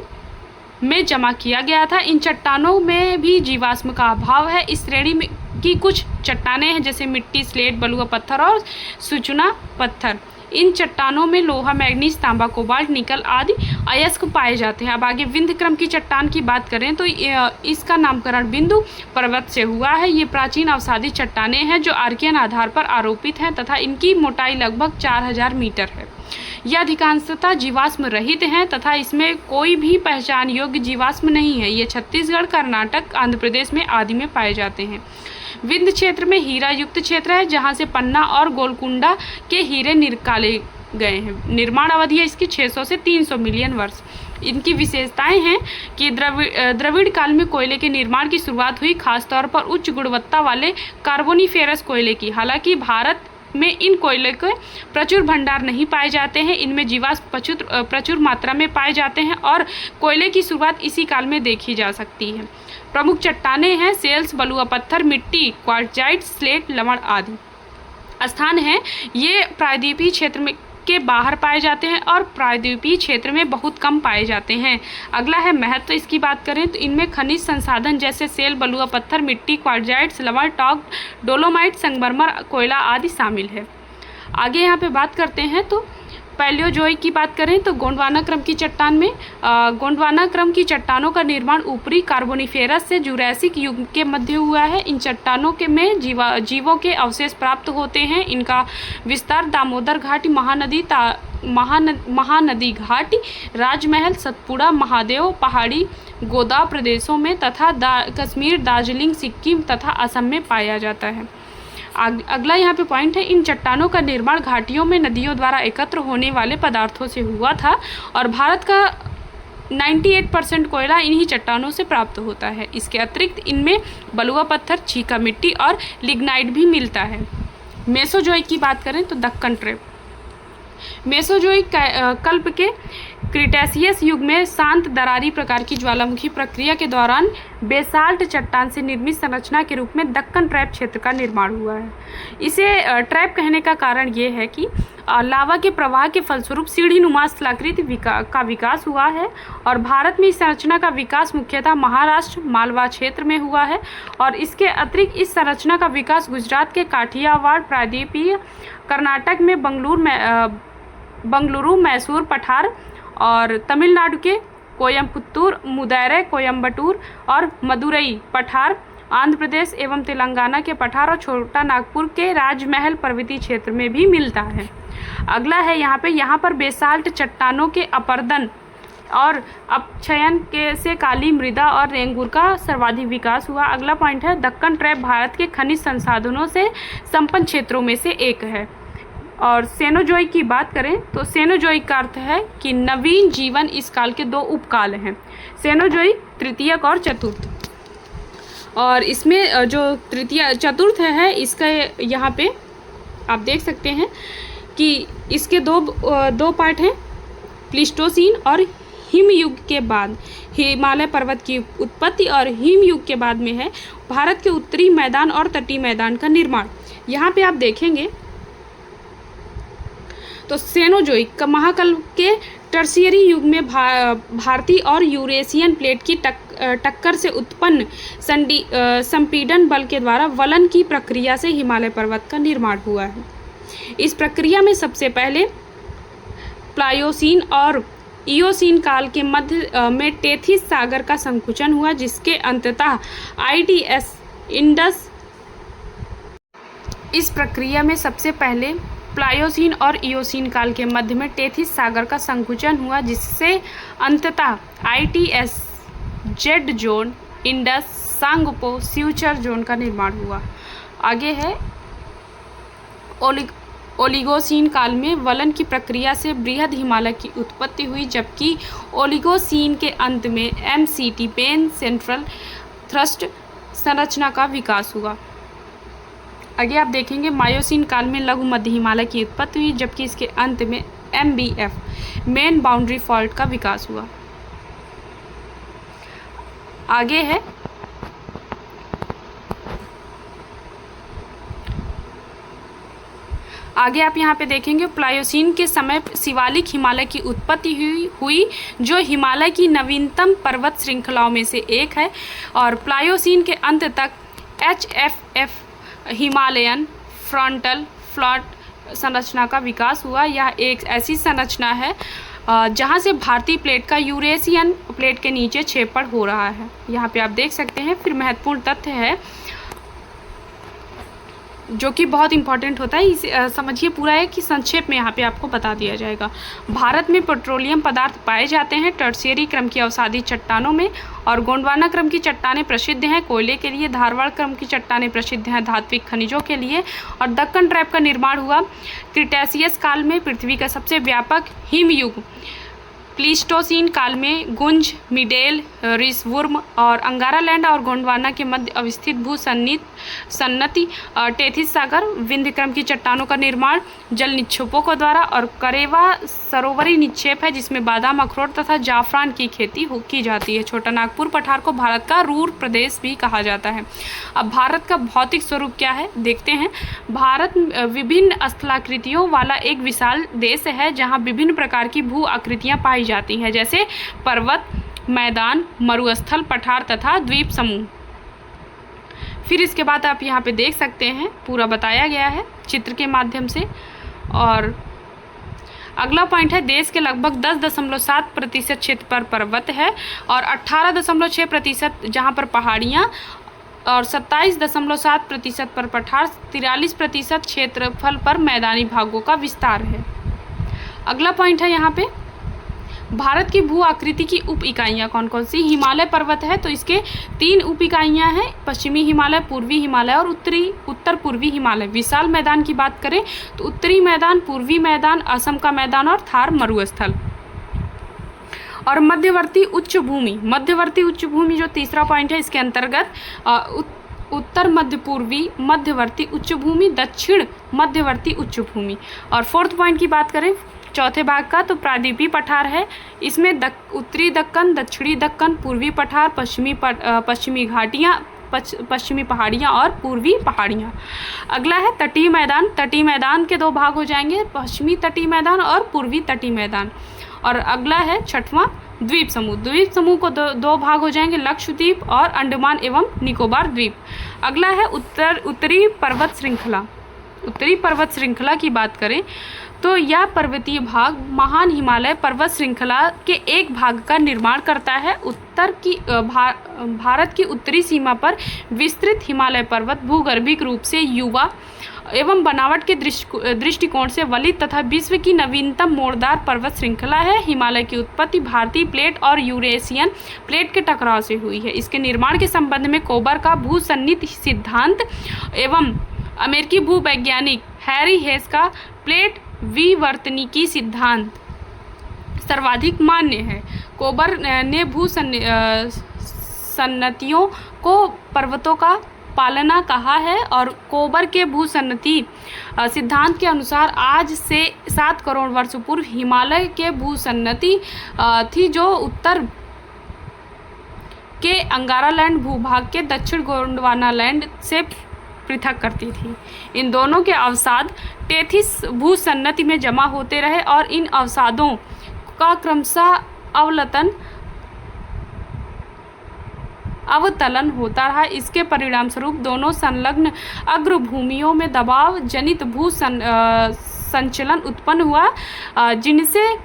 में जमा किया गया था। इन चट्टानों में भी जीवाश्म का अभाव है। इस श्रेणी में की कुछ चट्टानें हैं जैसे मिट्टी, स्लेट, बलुआ पत्थर और सूचना पत्थर। इन चट्टानों में लोहा, मैग्नीज, तांबा, कोबाल्ट, निकल आदि अयस्क पाए जाते हैं। अब आगे विंध्य क्रम की चट्टान की बात करें तो इसका नामकरण बिंदु पर्वत से हुआ है। ये प्राचीन अवसादी चट्टानें हैं जो आर्कियन आधार पर आरोपित हैं तथा इनकी मोटाई लगभग 4000 मीटर है। यह अधिकांशतः जीवाश्म रहित हैं तथा इसमें कोई भी पहचान योग्य जीवाश्म नहीं है। ये छत्तीसगढ़, कर्नाटक, आंध्र प्रदेश में आदि में पाए जाते हैं। विंध्य क्षेत्र में हीरा युक्त क्षेत्र है जहां से पन्ना और गोलकुंडा के हीरे निकाले गए हैं। निर्माण अवधि है इसकी 600 से 300 मिलियन वर्ष। इनकी विशेषताएं हैं कि द्रविड़ काल में कोयले के निर्माण की शुरुआत हुई, खासतौर पर उच्च गुणवत्ता वाले कार्बोनिफेरस कोयले की। हालांकि भारत में इन कोयले के प्रचुर भंडार नहीं पाए जाते हैं। इनमें जीवाश्म प्रचुर मात्रा में पाए जाते हैं और कोयले की शुरुआत इसी काल में देखी जा सकती है। प्रमुख चट्टानें हैं सेल्स, बलुआ पत्थर, मिट्टी, क्वार्टजाइट, स्लेट, लवण आदि। स्थान है ये प्रायद्वीपीय क्षेत्र में के बाहर पाए जाते हैं और प्रायद्वीपीय क्षेत्र में बहुत कम पाए जाते हैं। अगला है महत्व। इसकी बात करें तो इनमें खनिज संसाधन जैसे सेल, बलुआ पत्थर, मिट्टी, क्वार्टजाइट्स, लवण, टॉक, डोलोमाइट, संगमरमर, कोयला आदि शामिल है। आगे यहाँ पे बात करते हैं तो पैलियोजोइक की बात करें तो गोंडवाना क्रम की चट्टान में गोंडवाना क्रम की चट्टानों का निर्माण ऊपरी कार्बोनिफेरस से जुरैसिक युग के मध्य हुआ है। इन चट्टानों के में जीवों के अवशेष प्राप्त होते हैं। इनका विस्तार दामोदर घाटी, महानदी घाटी, राजमहल, सतपुड़ा, महादेव पहाड़ी, गोदाव प्रदेशों में तथा कश्मीर, दार्जिलिंग, सिक्किम तथा असम में पाया जाता है। अगला यहाँ पे पॉइंट है, इन चट्टानों का निर्माण घाटियों में नदियों द्वारा एकत्र होने वाले पदार्थों से हुआ था और भारत का 98% कोयला इन्हीं चट्टानों से प्राप्त होता है। इसके अतिरिक्त इनमें बलुआ पत्थर, चीका मिट्टी और लिग्नाइट भी मिलता है। मेसोजोइक की बात करें तो दक्कन ट्रैप। मेसोजोइक कल्प के क्रिटेशियस युग में शांत दरारी प्रकार की ज्वालामुखी प्रक्रिया के दौरान बेसाल्ट चट्टान से निर्मित संरचना के रूप में दक्कन ट्रैप क्षेत्र का निर्माण हुआ है। इसे ट्रैप कहने का कारण ये है कि लावा के प्रवाह के फलस्वरूप सीढ़ीनुमा स्थलाकृति का विकास हुआ है और भारत में इस संरचना का विकास मुख्यतः महाराष्ट्र, मालवा क्षेत्र में हुआ है और इसके अतिरिक्त इस संरचना का विकास गुजरात के काठियावाड़ प्रायद्वीपीय, कर्नाटक में बंगलुरु, मैसूर पठार और तमिलनाडु के कोयम्बटूर, मुदैरै, कोयम्बटूर और मदुरई पठार, आंध्र प्रदेश एवं तेलंगाना के पठार और छोटा नागपुर के राजमहल पर्वतीय क्षेत्र में भी मिलता है। अगला है यहाँ पर बेसाल्ट चट्टानों के अपरदन और अपक्षयन से काली मृदा और रेंगूर का सर्वाधिक विकास हुआ। अगला पॉइंट है, दक्कन ट्रैप भारत के खनिज संसाधनों से संपन्न क्षेत्रों में से एक है। और सेनोजोइक की बात करें तो सेनोजोइक का अर्थ है कि नवीन जीवन। इस काल के दो उपकाल हैं, सेनोजोइक तृतीयक और चतुर्थ। और इसमें जो चतुर्थ है इसका यहाँ पे आप देख सकते हैं कि इसके दो पार्ट हैं, प्लीस्टोसीन और हिमयुग के बाद हिमालय पर्वत की उत्पत्ति और हिमयुग के बाद में है भारत के उत्तरी मैदान और तटीय मैदान का निर्माण। यहाँ पे आप देखेंगे तो सेनोजोइक महाकल्प के टर्शियरी युग में भारतीय और यूरेशियन प्लेट की टक्कर से उत्पन्न संपीड़न बल के द्वारा वलन की प्रक्रिया से हिमालय पर्वत का निर्माण हुआ है। इस प्रक्रिया में सबसे पहले प्लायोसीन और इयोसीन काल के मध्य में टेथिस सागर का संकुचन हुआ, जिसके अंततः ITS इंडस। इस प्रक्रिया में सबसे पहले प्लायोसीन और इयोसीन काल के मध्य में टेथिस सागर का संकुचन हुआ, जिससे अंततः ITS Z zone, Indus, Tsangpo, suture zone का निर्माण हुआ। आगे है ओलिगोसीन काल में वलन की प्रक्रिया से बृहद हिमालय की उत्पत्ति हुई, जबकि ओलिगोसीन के अंत में MCT पेन सेंट्रल थ्रस्ट संरचना का विकास हुआ। आगे आप देखेंगे मायोसीन काल में लघु मध्य हिमालय की उत्पत्ति हुई, जबकि इसके अंत में MBF मेन बाउंड्री फॉल्ट का विकास हुआ। आगे है आप यहाँ पे देखेंगे प्लायोसीन के समय शिवालिक हिमालय की उत्पत्ति हुई जो हिमालय की नवीनतम पर्वत श्रृंखलाओं में से एक है और प्लायोसीन के अंत तक HFF हिमालयन फ्रंटल फ्लैट संरचना का विकास हुआ। यह एक ऐसी संरचना है जहां से भारतीय प्लेट का यूरेशियन प्लेट के नीचे छेपड़ हो रहा है। यहाँ पे आप देख सकते हैं। फिर महत्वपूर्ण तथ्य है जो कि बहुत इंपॉर्टेंट होता है, इसे समझिए पूरा है कि संक्षेप में यहाँ पे आपको बता दिया जाएगा। भारत में पेट्रोलियम पदार्थ पाए जाते हैं टर्शियरी क्रम की अवसादी चट्टानों में और गोंडवाना क्रम की चट्टानें प्रसिद्ध हैं कोयले के लिए, धारवाड़ क्रम की चट्टानें प्रसिद्ध हैं धात्विक खनिजों के लिए और दक्कन ट्रैप का निर्माण हुआ क्रिटेशियस काल में। पृथ्वी का सबसे व्यापक हिमयुग प्लीस्टोसीन काल में गुंज, मिडेल, रिसवुर्म और अंगारालैंड और गोंडवाना के मध्य अवस्थित सन्नति टेथिस सागर, विंध्यक्रम की चट्टानों का निर्माण जल निक्षेपों के द्वारा, और करेवा सरोवरी निक्षेप है जिसमें बादाम, अखरोट तथा जाफरान की खेती की जाती है। छोटा नागपुर पठार को भारत का रूर प्रदेश भी कहा जाता है। अब भारत का भौतिक स्वरूप क्या है देखते हैं। भारत विभिन्न स्थलाकृतियों वाला एक विशाल देश है जहाँ विभिन्न प्रकार की भू आकृतियाँ पाई जाती हैं, जैसे पर्वत, मैदान, मरुस्थल, पठार तथा द्वीप समूह। फिर इसके बाद आप यहाँ पे देख सकते हैं पूरा बताया गया है चित्र के माध्यम से। और अगला पॉइंट है, देश के लगभग 10.7% क्षेत्र पर पर्वत है और 18.6% जहाँ पर पहाड़ियाँ, और 27.7% पर पठार, 43% क्षेत्रफल पर मैदानी भागों का विस्तार है। अगला पॉइंट है यहाँ पे, भारत की भू आकृति की उप इकाइयाँ कौन कौन सी। हिमालय पर्वत है तो इसके 3 उप इकाइयाँ हैं, पश्चिमी हिमालय, पूर्वी हिमालय और उत्तर पूर्वी हिमालय। विशाल मैदान की बात करें तो उत्तरी मैदान, पूर्वी मैदान, असम का मैदान और थार मरुस्थल। और मध्यवर्ती उच्च भूमि जो तीसरा पॉइंट है, इसके अंतर्गत उत्तर मध्य पूर्वी मध्यवर्ती उच्च भूमि, दक्षिण मध्यवर्ती उच्च भूमि। और फोर्थ पॉइंट की बात करें चौथे भाग का, तो प्रायद्वीपीय पठार है। इसमें उत्तरी दक्कन, दक्षिणी दक्कन, पूर्वी पठार, पश्चिमी घाटियाँ, पश्चिमी पहाड़ियाँ और पूर्वी पहाड़ियाँ। अगला है तटीय मैदान। तटीय मैदान के 2 भाग हो जाएंगे, पश्चिमी तटीय मैदान और पूर्वी तटीय मैदान। और अगला है छठवां द्वीप समूह। द्वीप समूह को 2 भाग हो जाएंगे, लक्षद्वीप और अंडमान एवं निकोबार द्वीप। अगला है उत्तरी पर्वत श्रृंखला। उत्तरी पर्वत श्रृंखला की बात करें तो यह पर्वतीय भाग महान हिमालय पर्वत श्रृंखला के एक भाग का निर्माण करता है। भारत की उत्तरी सीमा पर विस्तृत हिमालय पर्वत भूगर्भिक रूप से युवा एवं बनावट के दृष्टिकोण से वलित तथा विश्व की नवीनतम मोड़दार पर्वत श्रृंखला है। हिमालय की उत्पत्ति भारतीय प्लेट और यूरेशियन प्लेट के टकराव से हुई है। इसके निर्माण के संबंध में कोबर का भूसन्निध सिद्धांत एवं अमेरिकी भूवैज्ञानिक हैरी हेस का प्लेट विवर्तनिकी सिद्धांत सर्वाधिक मान्य है। कोबर ने सन्नतियों को पर्वतों का पालना कहा है और कोबर के भूसन्नति सिद्धांत के अनुसार आज से 7 करोड़ वर्ष पूर्व हिमालय के भूसन्नति थी जो उत्तर के अंगारालैंड भूभाग के दक्षिण गोंडवाना लैंड से पृथक करती थी। इन दोनों के अवसाद टेथिस भूसन्नति में जमा होते रहे और इन अवसादों का क्रमशः अवतलन होता रहा। इसके परिणाम स्वरूप दोनों संलग्न अग्रभूमियों में दबाव जनित संचलन उत्पन्न हुआ, जिनसे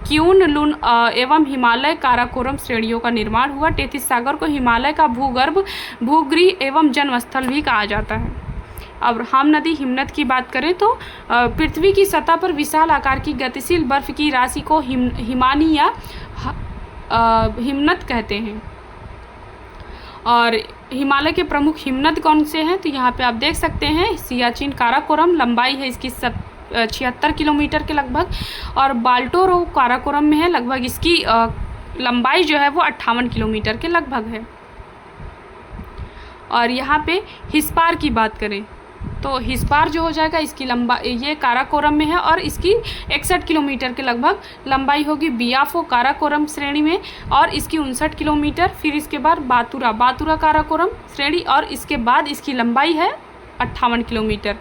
क्यून, लुन एवं हिमालय काराकोरम श्रेणियों का निर्माण हुआ। टेथिस सागर को हिमालय का भूगर्भ, भूगृह एवं जन्मस्थल भी कहा जाता है। अब हामनदी हिमनद की बात करें तो पृथ्वी की सतह पर विशाल आकार की गतिशील बर्फ की राशि को हिमानी या हिमनद कहते हैं। और हिमालय के प्रमुख हिमनद कौन से हैं तो यहाँ पे आप देख सकते हैं, सियाचिन काराकोरम, लंबाई है इसकी 76 किलोमीटर के लगभग, और बाल्टोरो काराकोरम में है, लगभग इसकी लंबाई जो है वो 58 किलोमीटर के लगभग है। और यहाँ पे हिस्पार की बात करें तो हिस्पार जो हो जाएगा इसकी लंबाई, ये काराकोरम में है और इसकी 61 किलोमीटर के लगभग लंबाई होगी। बियाफो काराकोरम श्रेणी में और इसकी 59 किलोमीटर। फिर इसके बाद बातुरा काराकोरम श्रेणी और इसके बाद इसकी लंबाई है 58 किलोमीटर।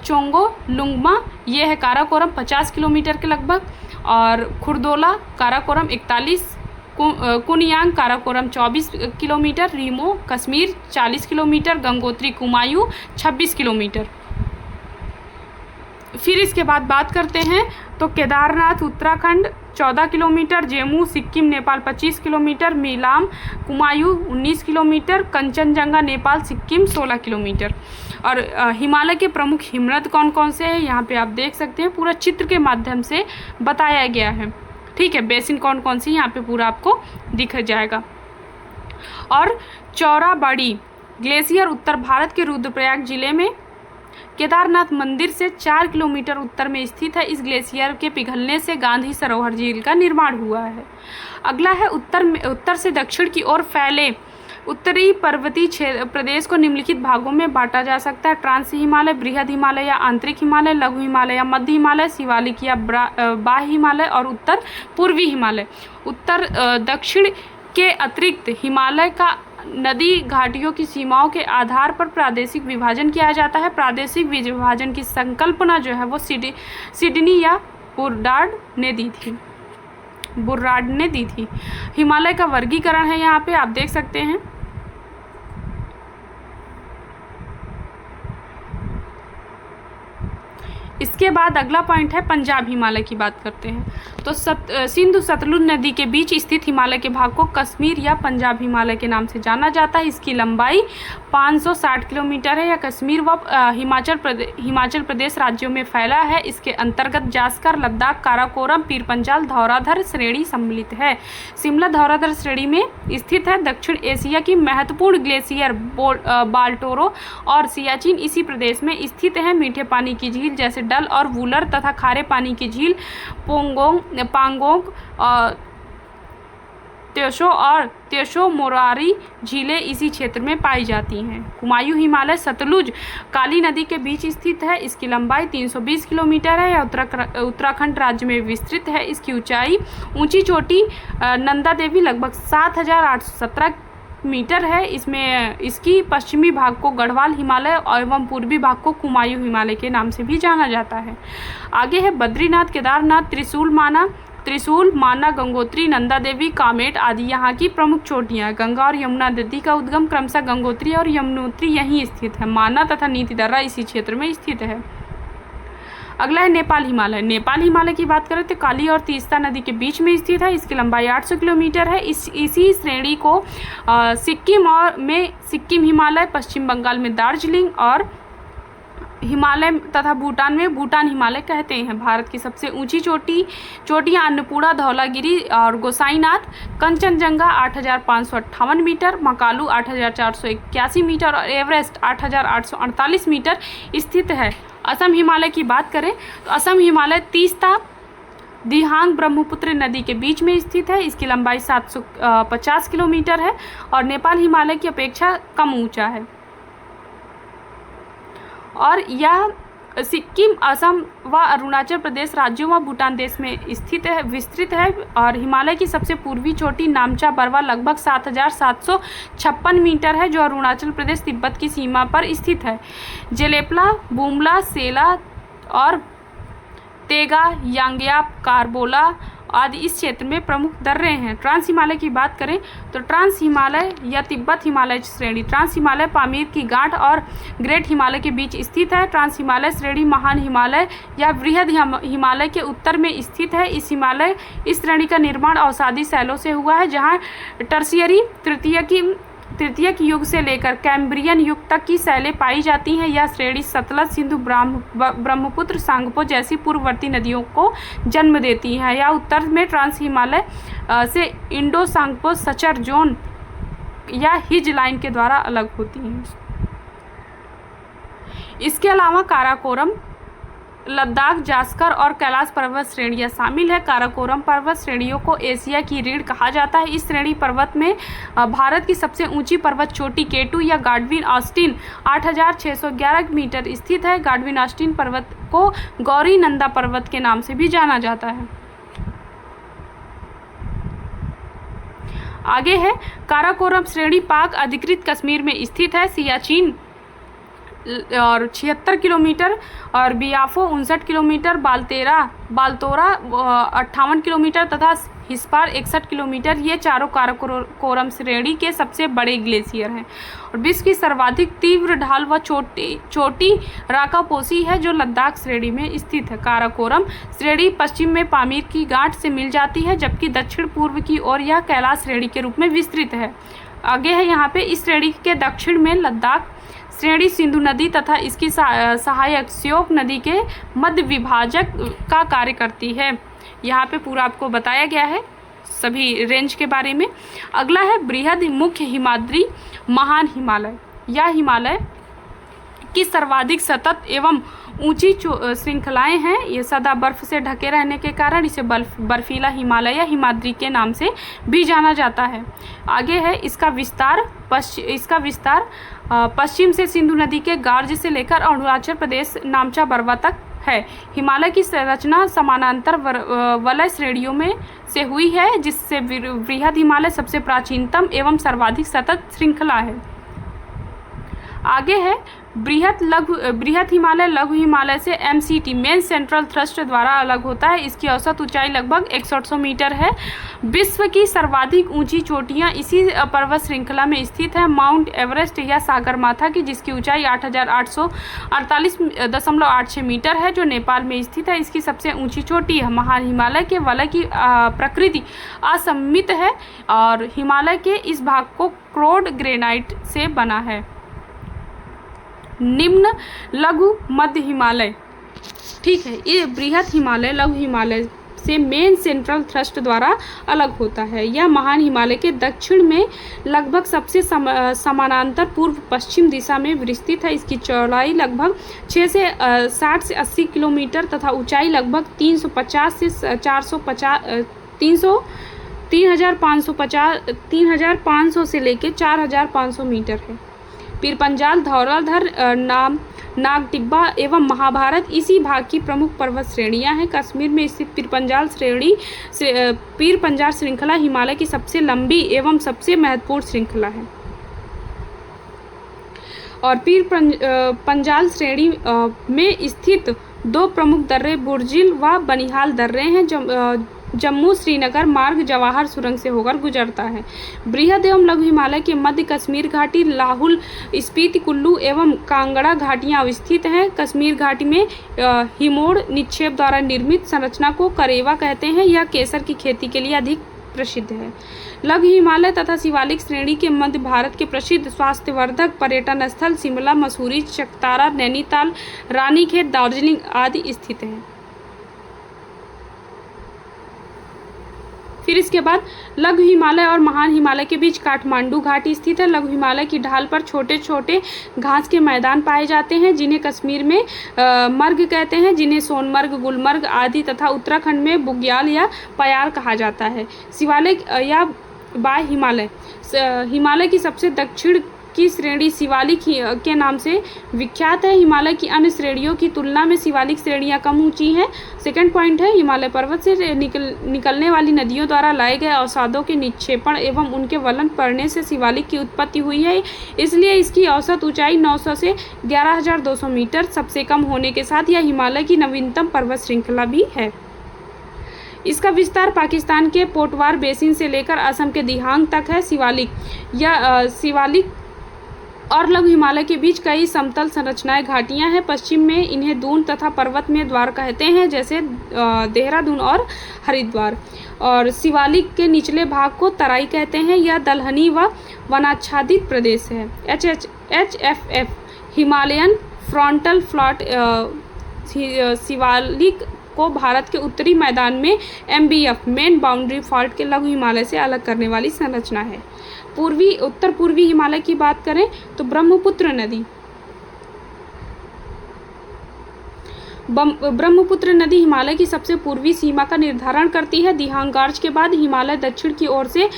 चोंगोलुंगमा ये है काराकोरम 50 किलोमीटर के लगभग, और खुरदोला Karakoram 41, Kunyang Karakoram 24 kilometre, Rimo Kashmir 40 kilometre, Gangotri Kumaon 26 kilometre. फिर इसके बाद बात करते हैं तो Kedarnath Uttarakhand 14 kilometre, Zemu Sikkim Nepal 25 kilometre, Milam Kumaon 19 kilometre, Kanchenjunga Nepal Sikkim 16 kilometre. और हिमालय के प्रमुख हिमनद कौन कौन से हैं यहाँ पे आप देख सकते हैं, पूरा चित्र के माध्यम से बताया गया है। ठीक है, बेसिन कौन कौन सी यहाँ पे पूरा आपको दिख जाएगा। और चौराबाड़ी ग्लेशियर उत्तर भारत के रुद्रप्रयाग जिले में केदारनाथ मंदिर से 4 किलोमीटर उत्तर में स्थित है। इस ग्लेशियर के पिघलने से गांधी सरोवर झील का निर्माण हुआ है। अगला है उत्तर से दक्षिण की ओर फैले उत्तरी पर्वतीय प्रदेश को निम्नलिखित भागों में बांटा जा सकता है। ट्रांस हिमालय, बृहद हिमालय या आंतरिक हिमालय, लघु हिमालय या मध्य हिमालय, शिवालिक या बाह्य हिमालय और उत्तर पूर्वी हिमालय। उत्तर दक्षिण के अतिरिक्त हिमालय का नदी घाटियों की सीमाओं के आधार पर प्रादेशिक विभाजन किया जाता है। प्रादेशिक विभाजन की संकल्पना जो है वो सिडनी या बुर्राड ने दी थी। हिमालय का वर्गीकरण है, यहाँ पे आप देख सकते हैं। इसके बाद अगला पॉइंट है पंजाब हिमालय की बात करते हैं। तो सिंधु सतलुज नदी के बीच स्थित हिमालय के भाग को कश्मीर या पंजाब हिमालय के नाम से जाना जाता है। इसकी लंबाई 560 किलोमीटर है। यह कश्मीर व हिमाचल प्रदेश राज्यों में फैला है। इसके अंतर्गत जास्कर, लद्दाख, काराकोरम, पीर पंजाल, धौराधर श्रेणी सम्मिलित है। शिमला धौराधर श्रेणी में स्थित है। दक्षिण एशिया की महत्वपूर्ण ग्लेशियर बाल्टोरो और सियाचिन इसी प्रदेश में स्थित है। मीठे पानी की झील जैसे डल और वूलर तथा खारे पानी की झील पांगोंग, त्योशो मोरारी झीलें इसी क्षेत्र में पाई जाती हैं। कुमायूं हिमालय सतलुज काली नदी के बीच स्थित है। इसकी लंबाई 320 किलोमीटर है। यह उत्तराखंड राज्य में विस्तृत है। इसकी ऊंची चोटी नंदा देवी लगभग 7,817 मीटर है। इसकी पश्चिमी भाग को गढ़वाल हिमालय एवं पूर्वी भाग को कुमायूं हिमालय के नाम से भी जाना जाता है। आगे है बद्रीनाथ, केदारनाथ, त्रिशूल, माना, गंगोत्री, नंदा देवी, कामेट आदि यहाँ की प्रमुख चोटियाँ। गंगा और यमुना नदी का उद्गम क्रमशः गंगोत्री और यमुनोत्री यहीं स्थित है। माना तथा नीति दर्रा इसी क्षेत्र में स्थित है। अगला है नेपाल हिमालय। नेपाल हिमालय की बात करें तो काली और तीस्ता नदी के बीच में स्थित है। इसकी लंबाई 800 किलोमीटर है। इसी श्रेणी को सिक्किम हिमालय, पश्चिम बंगाल में दार्जिलिंग और हिमालय तथा भूटान में भूटान हिमालय कहते हैं। भारत की सबसे ऊंची चोटियाँ अन्नपूर्णा, धौलागिरी और गोसाईनाथ, कंचनजंगा 8,558 मीटर, मकालू 8,481 मीटर और एवरेस्ट 8,848 मीटर स्थित है। असम हिमालय की बात करें तो असम हिमालय तीस्ता दिहांग ब्रह्मपुत्र नदी के बीच में स्थित है। इसकी लंबाई 750 किलोमीटर है और नेपाल हिमालय की अपेक्षा कम ऊंचा है और यह सिक्किम, असम व अरुणाचल प्रदेश राज्यों व भूटान देश में विस्तृत है। और हिमालय की सबसे पूर्वी चोटी नामचा बरवा लगभग 7,756 मीटर है जो अरुणाचल प्रदेश तिब्बत की सीमा पर स्थित है। जेलेपला, बुमला, सेला और तेगा, यांग्याप, कारबोला आदि इस क्षेत्र में प्रमुख दर्रे हैं। ट्रांस हिमालय की बात करें तो ट्रांस हिमालय या तिब्बत हिमालय श्रेणी ट्रांस हिमालय पामीर की गांठ और ग्रेट हिमालय के बीच स्थित है। ट्रांस हिमालय श्रेणी महान हिमालय या बृहद हिमालय के उत्तर में स्थित है। इस श्रेणी का निर्माण अवसादी शैलों से हुआ है जहाँ टर्शियरी तृतीयक युग से लेकर कैम्ब्रियन युग तक की शैलें पाई जाती हैं। यह श्रेणी सतलज, सिंधु, ब्रह्मपुत्र, सांगपो जैसी पूर्ववर्ती नदियों को जन्म देती है। यह उत्तर में ट्रांस हिमालय से इंडो सांगपो सचर जोन या हिज लाइन के द्वारा अलग होती हैं। इसके अलावा काराकोरम, लद्दाख, जास्कर और कैलाश पर्वत श्रेणियां शामिल है। काराकोरम पर्वत श्रेणियों को एशिया की रीढ़ कहा जाता है। इस श्रेणी पर्वत में भारत की सबसे ऊंची पर्वत चोटी केटू या गाडविन ऑस्टिन 8,611 मीटर स्थित है। गाडविन ऑस्टिन पर्वत को गौरी नंदा पर्वत के नाम से भी जाना जाता है। आगे है काराकोरम श्रेणी पाक अधिकृत कश्मीर में स्थित है। सियाचिन और 76 किलोमीटर और बियाफो 59 किलोमीटर, बाल्तोरा 58 किलोमीटर तथा हिस्पार 61 किलोमीटर ये चारों काराकोरम श्रेणी के सबसे बड़े ग्लेशियर हैं। और विश्व की सर्वाधिक तीव्र ढाल व चोटी राकापोसी है जो लद्दाख श्रेणी में स्थित है। काराकोरम श्रेणी पश्चिम में पामीर की गांठ से मिल जाती है जबकि दक्षिण पूर्व की ओर यह कैलाश श्रेणी के रूप में विस्तृत है। आगे है यहाँ पे इस श्रेणी के दक्षिण में लद्दाख श्रेणी सिंधु नदी तथा इसकी सहायक श्योक नदी के मध्य विभाजक का कार्य करती है। यहाँ पे पूरा आपको बताया गया है सभी रेंज के बारे में। अगला है बृहद मुख्य हिमाद्री महान हिमालय। यह हिमालय की सर्वाधिक सतत एवं ऊंची श्रृंखलाएं हैं। ये सदा बर्फ से ढके रहने के कारण इसे बर्फीला हिमालय या हिमाद्री के नाम से भी जाना जाता है। आगे है इसका विस्तार पश्चिम से सिंधु नदी के गार्ज से लेकर अरुणाचल प्रदेश नामचा बरवा तक है। हिमालय की संरचना समानांतर वलय श्रेणियों में से हुई है, जिससे बृहद हिमालय सबसे प्राचीनतम एवं सर्वाधिक सतत श्रृंखला है। आगे है बृहद हिमालय लघु हिमालय से MCT मेन सेंट्रल थ्रस्ट द्वारा अलग होता है। इसकी औसत ऊंचाई लगभग 100 मीटर है। विश्व की सर्वाधिक ऊंची चोटियां इसी पर्वत श्रृंखला में स्थित है। माउंट एवरेस्ट या सागरमाथा की, जिसकी ऊंचाई 8848.86 मीटर है, जो नेपाल में स्थित है। इसकी सबसे ऊंची चोटी है। महान हिमालय के वलय की प्रकृति असममित है और हिमालय के इस भाग को क्रोड ग्रेनाइट से बना है। निम्न लघु मध्य हिमालय, ठीक है, ये बृहद हिमालय लघु हिमालय से मेन सेंट्रल थ्रस्ट द्वारा अलग होता है। यह महान हिमालय के दक्षिण में लगभग सबसे समानांतर पूर्व पश्चिम दिशा में विस्तृत है। इसकी चौड़ाई लगभग 60 से 80 किलोमीटर तथा ऊंचाई लगभग 3,500 से लेकर 4,500 मीटर है। पीरपंजाल, धौलाधर, नागटिब्बा एवं महाभारत इसी भाग की प्रमुख पर्वत श्रेणियां हैं। कश्मीर में स्थित पीरपंजाल श्रृंखला हिमालय की सबसे लंबी एवं सबसे महत्वपूर्ण श्रृंखला है। और पीरपंजाल श्रेणी में स्थित दो प्रमुख दर्रे बुर्जिल व बनिहाल दर्रे हैं। जम्मू श्रीनगर मार्ग जवाहर सुरंग से होकर गुजरता है। बृहद एवं लघु हिमालय के मध्य कश्मीर घाटी, लाहुल स्पीति, कुल्लू एवं कांगड़ा घाटियां अवस्थित हैं। कश्मीर घाटी में हिमोड़ निक्षेप द्वारा निर्मित संरचना को करेवा कहते हैं। यह केसर की खेती के लिए अधिक प्रसिद्ध है। लघु हिमालय तथा शिवालिक श्रेणी के मध्य भारत के प्रसिद्ध स्वास्थ्यवर्धक पर्यटन स्थल शिमला, मसूरी, चकतारा, नैनीताल, रानीखेत, दार्जिलिंग आदि स्थित हैं। फिर इसके बाद लघु हिमालय और महान हिमालय के बीच काठमांडू घाटी स्थित है। लघु हिमालय की ढाल पर छोटे छोटे घास के मैदान पाए जाते हैं, जिन्हें कश्मीर में मर्ग कहते हैं, जिन्हें सोनमर्ग, गुलमर्ग आदि तथा उत्तराखंड में बुग्याल या पयार कहा जाता है। शिवालिक या बाह्य हिमालय की सबसे दक्षिण की श्रेणी शिवालिक के नाम से विख्यात है। हिमालय की अन्य श्रेणियों की तुलना में शिवालिक श्रेणियां कम ऊंची हैं। सेकंड पॉइंट है, हिमालय पर्वत से निकलने वाली नदियों द्वारा लाए गए अवसादों के निक्षेपण एवं उनके वलन पड़ने से शिवालिक की उत्पत्ति हुई है। इसलिए इसकी औसत ऊंचाई 900 से 11,200 मीटर सबसे कम होने के साथ यह हिमालय की नवीनतम पर्वत श्रृंखला भी है। इसका विस्तार पाकिस्तान के पोटवार बेसिन से लेकर असम के दिहांग तक है। शिवालिक और लघु हिमालय के बीच कई समतल संरचनाएं घाटियां हैं। पश्चिम में इन्हें दून तथा पर्वत में द्वार कहते हैं, जैसे देहरादून और हरिद्वार। और शिवालिक के निचले भाग को तराई कहते हैं। यह दलहनी व वनाच्छादित प्रदेश है। HFF Himalayan frontal flat Shivalik को भारत के उत्तरी मैदान में MBF मेन बाउंड्री फॉल्ट के लघु हिमालय से अलग करने वाली संरचना है। उत्तर पूर्वी हिमालय की बात करें तो ब्रह्मपुत्र नदी हिमालय की सबसे पूर्वी सीमा का निर्धारण करती है। दिहांग गार्ज के बाद हिमालय दक्षिण की ओर से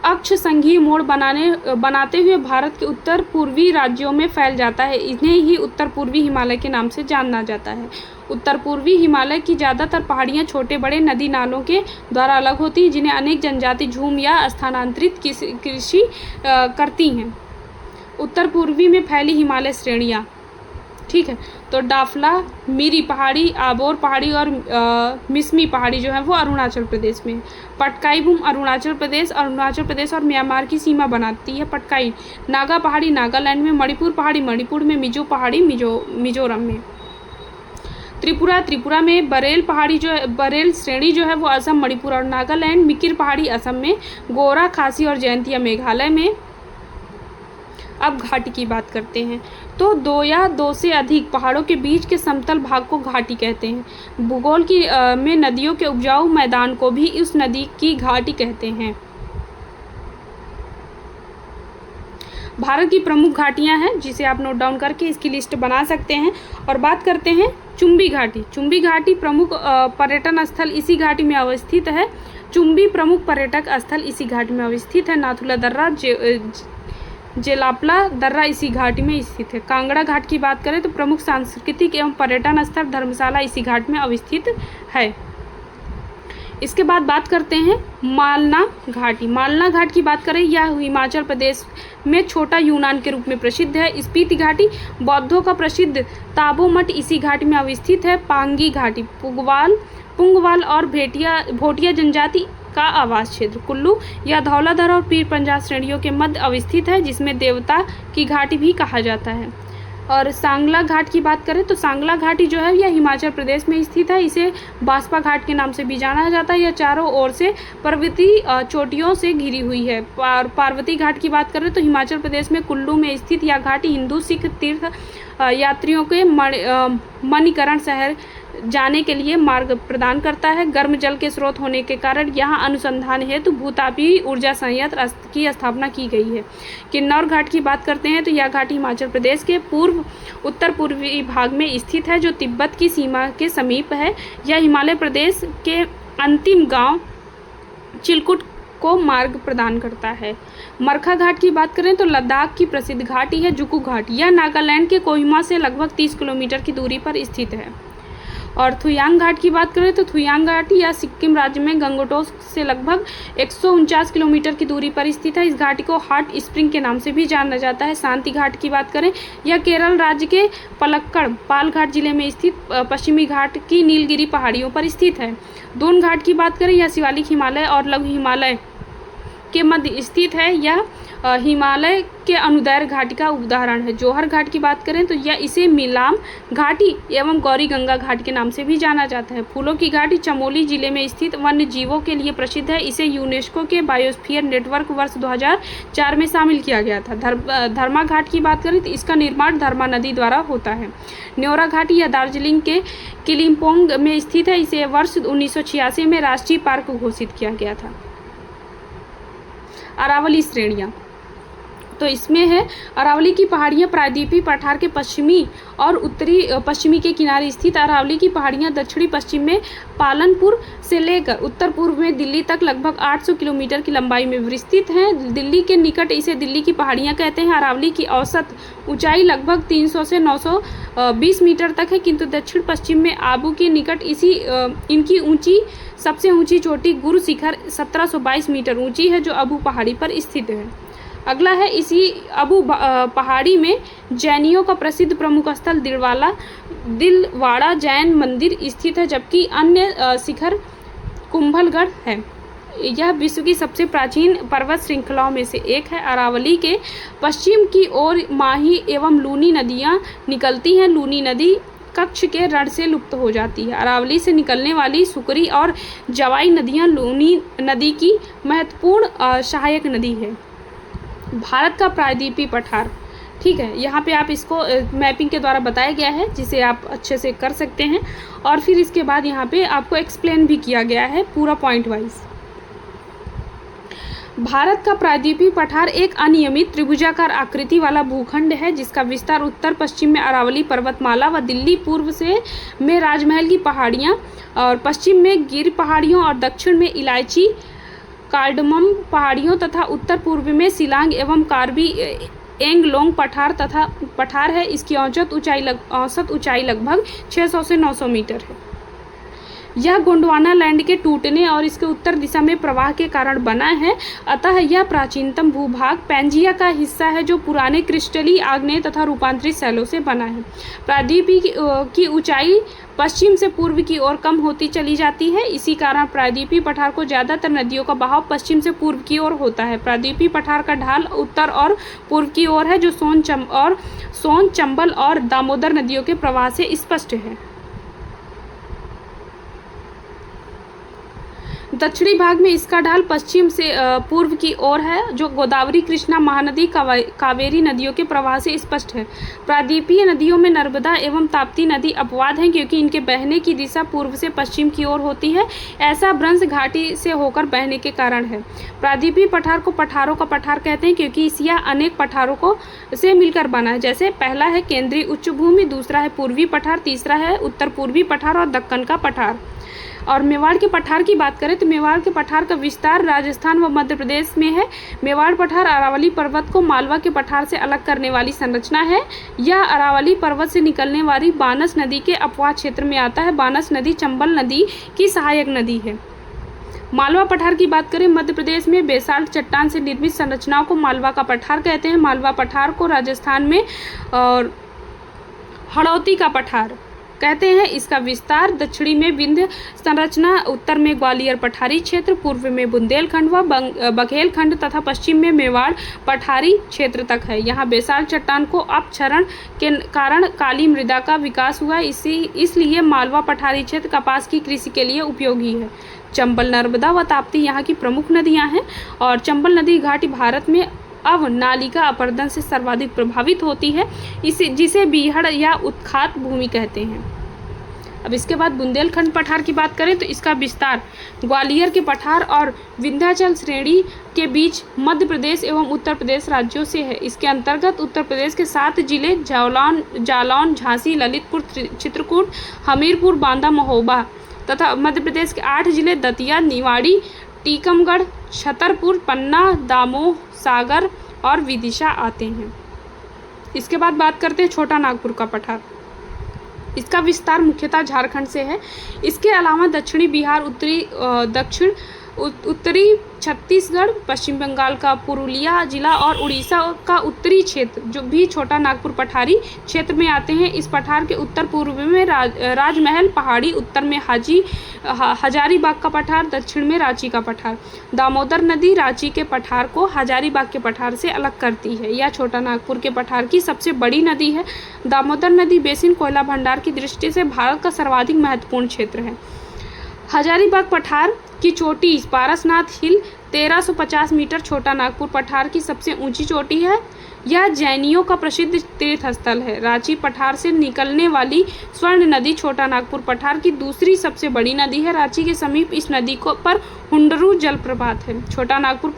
अक्ष संघीय मोड़ बनाते हुए भारत के उत्तर पूर्वी राज्यों में फैल जाता है। इन्हें ही उत्तर पूर्वी हिमालय के नाम से जाना जाता है। उत्तर पूर्वी हिमालय की ज़्यादातर पहाड़ियाँ छोटे बड़े नदी नालों के द्वारा अलग होती हैं, जिन्हें अनेक जनजाति झूम या स्थानांतरित कृषि करती हैं। उत्तर पूर्वी में फैली हिमालय श्रेणियाँ, ठीक है, तो डाफला, मिरी पहाड़ी, आबोर पहाड़ी और मिसमी पहाड़ी जो है वो अरुणाचल प्रदेश में। पटकाई अरुणाचल प्रदेश और म्यांमार की सीमा बनाती है। पटकाई नागा पहाड़ी नागालैंड में, मणिपुर पहाड़ी मणिपुर में, मिजो पहाड़ी मिजोरम में। त्रिपुरा में बरेल श्रेणी जो है वो असम, मणिपुर और नागालैंड। मिकिर पहाड़ी असम में, गोरा, खासी और जयंतिया मेघालय में। अब घाटी की बात करते हैं तो दो या दो से अधिक पहाड़ों के बीच के समतल भाग को घाटी कहते हैं। भूगोल में नदियों के उपजाऊ मैदान को भी उस नदी की घाटी कहते हैं। भारत की प्रमुख घाटियाँ हैं जिसे आप नोट डाउन करके इसकी लिस्ट बना सकते हैं। और बात करते हैं चुम्बी घाटी। चुम्बी घाटी प्रमुख पर्यटन स्थल इसी घाटी में अवस्थित है। चुम्बी प्रमुख पर्यटक स्थल इसी घाटी में अवस्थित है। नाथुला दर्रा, जेलापला दर्रा इसी घाटी में स्थित है। कांगड़ा घाट की बात करें तो प्रमुख सांस्कृतिक एवं पर्यटन स्थल धर्मशाला इसी घाट में अवस्थित है। इसके बाद बात करते हैं मालना घाटी। मालना घाट की बात करें, यह हिमाचल प्रदेश में छोटा यूनान के रूप में प्रसिद्ध है। स्पीति घाटी बौद्धों का प्रसिद्ध ताबो मठ इसी घाटी में अवस्थित है। पांगी घाटी पुंगवाल और भोटिया जनजाति का आवास क्षेत्र। कुल्लू या धौलाधर और पीर पंजाब श्रेणियों के मध्य अवस्थित है, जिसमें देवता की घाटी भी कहा जाता है। और सांगला घाट की बात करें तो सांगला घाटी जो है यह हिमाचल प्रदेश में स्थित है। इसे बास्पा घाट के नाम से भी जाना जाता है। यह चारों ओर से पर्वतीय चोटियों से घिरी हुई है। पार्वती घाट की बात करें तो हिमाचल प्रदेश में कुल्लू में स्थित यह घाटी हिंदू सिख तीर्थ यात्रियों के मणिकरण शहर जाने के लिए मार्ग प्रदान करता है। गर्म जल के स्रोत होने के कारण यहाँ अनुसंधान हेतु भूतापीय ऊर्जा संयंत्र की स्थापना की गई है। किन्नौर घाट की बात करते हैं तो यह घाटी हिमाचल प्रदेश के उत्तर पूर्वी भाग में स्थित है, जो तिब्बत की सीमा के समीप है। यह हिमालय प्रदेश के अंतिम गांव चिलकुट को मार्ग प्रदान करता है। मरखा घाट की बात करें तो लद्दाख की प्रसिद्ध घाटी है जुकू घाट। यह नागालैंड के कोहिमा से लगभग 30 किलोमीटर की दूरी पर स्थित है। और थुयांग घाट की बात करें तो थुयांग घाटी या सिक्किम राज्य में गंगटोक से लगभग 149 किलोमीटर की दूरी पर स्थित है। इस घाटी को हॉट स्प्रिंग के नाम से भी जाना जाता है। शांति घाट की बात करें, यह केरल राज्य के पलक्कड़ पालघाट जिले में स्थित पश्चिमी घाट की नीलगिरी पहाड़ियों पर स्थित है। दून घाट की बात करें, यह शिवालिक हिमालय और लघु हिमालय के मध्य स्थित है। यह हिमालय के अनुदैर्घ्य घाटी का उदाहरण है। जौहर घाट की बात करें तो यह इसे मिलाम घाटी एवं गौरी गंगा घाट के नाम से भी जाना जाता है। फूलों की घाटी चमोली जिले में स्थित वन्य जीवों के लिए प्रसिद्ध है। इसे यूनेस्को के बायोस्फीयर नेटवर्क वर्ष 2004 में शामिल किया गया था। धर्मा घाट की बात करें तो इसका निर्माण धर्मा नदी द्वारा होता है। न्योरा घाटी यह दार्जिलिंग के किलिम्पोंग में स्थित है। इसे वर्ष 1986 में राष्ट्रीय पार्क घोषित किया गया था। अरावली श्रेणियाँ, तो इसमें है अरावली की पहाड़ियाँ प्रायद्वीपीय पठार के पश्चिमी और उत्तरी पश्चिमी के किनारे स्थित। अरावली की पहाड़ियाँ दक्षिणी पश्चिम में पालनपुर से लेकर उत्तर पूर्व में दिल्ली तक लगभग 800 किलोमीटर की लंबाई में विस्तृत हैं। दिल्ली के निकट इसे दिल्ली की पहाड़ियाँ कहते हैं। अरावली की औसत ऊंचाई लगभग 300 से 920 मीटर तक है, किंतु दक्षिण पश्चिम में आबू के निकट इनकी सबसे ऊंची चोटी गुरु शिखर 1722 मीटर ऊंची है, जो अबू पहाड़ी पर स्थित है। अगला है इसी अबू पहाड़ी में जैनियों का प्रसिद्ध प्रमुख स्थल दिलवाड़ा जैन मंदिर स्थित है, जबकि अन्य शिखर कुंभलगढ़ है। यह विश्व की सबसे प्राचीन पर्वत श्रृंखलाओं में से एक है। अरावली के पश्चिम की ओर माही एवं लूनी नदियाँ निकलती हैं। लूनी नदी कच्छ के रण से लुप्त हो जाती है। अरावली से निकलने वाली सुकरी और जवाई नदियाँ लूनी नदी की महत्वपूर्ण सहायक नदी है। भारत का प्रायद्वीपीय पठार, ठीक है, यहाँ पे आप इसको मैपिंग के द्वारा बताया गया है, जिसे आप अच्छे से कर सकते हैं। और फिर इसके बाद यहाँ पे आपको एक्सप्लेन भी किया गया है पूरा पॉइंट वाइज। भारत का प्रायद्वीपीय पठार एक अनियमित त्रिभुजाकार आकृति वाला भूखंड है, जिसका विस्तार उत्तर पश्चिम में अरावली पर्वतमाला व दिल्ली पूर्व में राजमहल की पहाड़ियाँ और पश्चिम में गिर पहाड़ियों और दक्षिण में इलायची कार्डमम पहाड़ियों तथा उत्तर पूर्व में शिलांग एवं कार्बी एंगलोंग पठार है। इसकी औसत ऊंचाई लगभग 600 से 900 मीटर है। यह गोंडवाना लैंड के टूटने और इसके उत्तर दिशा में प्रवाह के कारण बना है। अतः यह प्राचीनतम भूभाग पैंजिया का हिस्सा है, जो पुराने क्रिस्टली आग्नेय तथा रूपांतरित शैलों से बना है। प्रायद्वीप की ऊंचाई पश्चिम से पूर्व की ओर कम होती चली जाती है। इसी कारण प्रायद्वीपीय पठार को ज़्यादातर नदियों का बहाव पश्चिम से पूर्व की ओर होता है। प्रायद्वीपीय पठार का ढाल उत्तर और पूर्व की ओर है, जो सोन, चंबल और दामोदर नदियों के प्रवाह से स्पष्ट है। दक्षिणी भाग में इसका ढाल पश्चिम से पूर्व की ओर है, जो गोदावरी, कृष्णा, महानदी, कावेरी नदियों के प्रवाह से स्पष्ट है। प्रायद्वीपीय नदियों में नर्मदा एवं ताप्ती नदी अपवाद हैं, क्योंकि इनके बहने की दिशा पूर्व से पश्चिम की ओर होती है। ऐसा भ्रंश घाटी से होकर बहने के कारण है। प्रायद्वीपीय पठार को पठारों का पठार कहते हैं, क्योंकि यह अनेक पठारों को से मिलकर बना है। जैसे पहला है केंद्रीय उच्च भूमि, दूसरा है पूर्वी पठार, तीसरा है उत्तर पूर्वी पठार और दक्कन का पठार। और मेवाड़ के पठार की बात करें तो मेवाड़ के पठार का विस्तार राजस्थान व मध्य प्रदेश में है। मेवाड़ पठार अरावली पर्वत को मालवा के पठार से अलग करने वाली संरचना है। यह अरावली पर्वत से निकलने वाली बानस नदी के अपवाद क्षेत्र में आता है। बानस नदी चंबल नदी की सहायक नदी है। मालवा पठार की बात करें, मध्य प्रदेश में बेसाल्ट चट्टान से निर्मित संरचनाओं को मालवा का पठार कहते हैं। मालवा पठार को राजस्थान में और हड़ौती का पठार कहते हैं। इसका विस्तार दक्षिणी में विंध्य संरचना, उत्तर में ग्वालियर पठारी क्षेत्र, पूर्व में बुंदेलखंड व बघेलखंड तथा पश्चिम में मेवाड़ पठारी क्षेत्र तक है। यहाँ बेसाल्ट चट्टान को अपक्षरण के कारण काली मृदा का विकास हुआ, इसलिए मालवा पठारी क्षेत्र कपास की कृषि के लिए उपयोगी है। चंबल, नर्मदा व ताप्ती यहाँ की प्रमुख नदियाँ हैं और चंबल नदी घाटी भारत में अब नालिका अपरदन से सर्वाधिक प्रभावित होती है, जिसे बीहड़ या उत्खात भूमि कहते हैं। अब इसके बाद बुंदेलखंड पठार की बात करें तो इसका विस्तार ग्वालियर के पठार और विंध्याचल श्रेणी के बीच मध्य प्रदेश एवं उत्तर प्रदेश राज्यों से है। इसके अंतर्गत उत्तर प्रदेश के 7 जिले जालौन, झांसी, ललितपुर, चित्रकूट, हमीरपुर, बांदा, महोबा तथा मध्य प्रदेश के 8 जिले दतिया, निवाड़ी, टीकमगढ़, छतरपुर, पन्ना, दामोह, सागर और विदिशा आते हैं। इसके बाद बात करते हैं छोटा नागपुर का पठार। इसका विस्तार मुख्यतः झारखंड से है। इसके अलावा दक्षिणी बिहार, उत्तरी छत्तीसगढ़, पश्चिम बंगाल का पुरुलिया जिला और उड़ीसा का उत्तरी क्षेत्र जो भी छोटा नागपुर पठारी क्षेत्र में आते हैं। इस पठार के उत्तर पूर्व में राजमहल पहाड़ी, उत्तर में हजारीबाग का पठार, दक्षिण में रांची का पठार। दामोदर नदी रांची के पठार को हजारीबाग के पठार से अलग करती है। यह छोटा नागपुर के पठार की सबसे बड़ी नदी है। दामोदर नदी बेसिन कोयला भंडार की दृष्टि से भारत का सर्वाधिक महत्वपूर्ण क्षेत्र है। हजारीबाग पठार की चोटी पारसनाथ हिल 1350 मीटर छोटा नागपुर पठार की सबसे ऊंची चोटी है। यह जैनियों का प्रसिद्ध तीर्थ स्थल है। रांची पठार से निकलने वाली स्वर्ण नदी छोटा नागपुर पठार की दूसरी सबसे बड़ी नदी है। रांची के समीप इस नदी को पर हुंडरू जलप्रपात है। छोटा नागपुर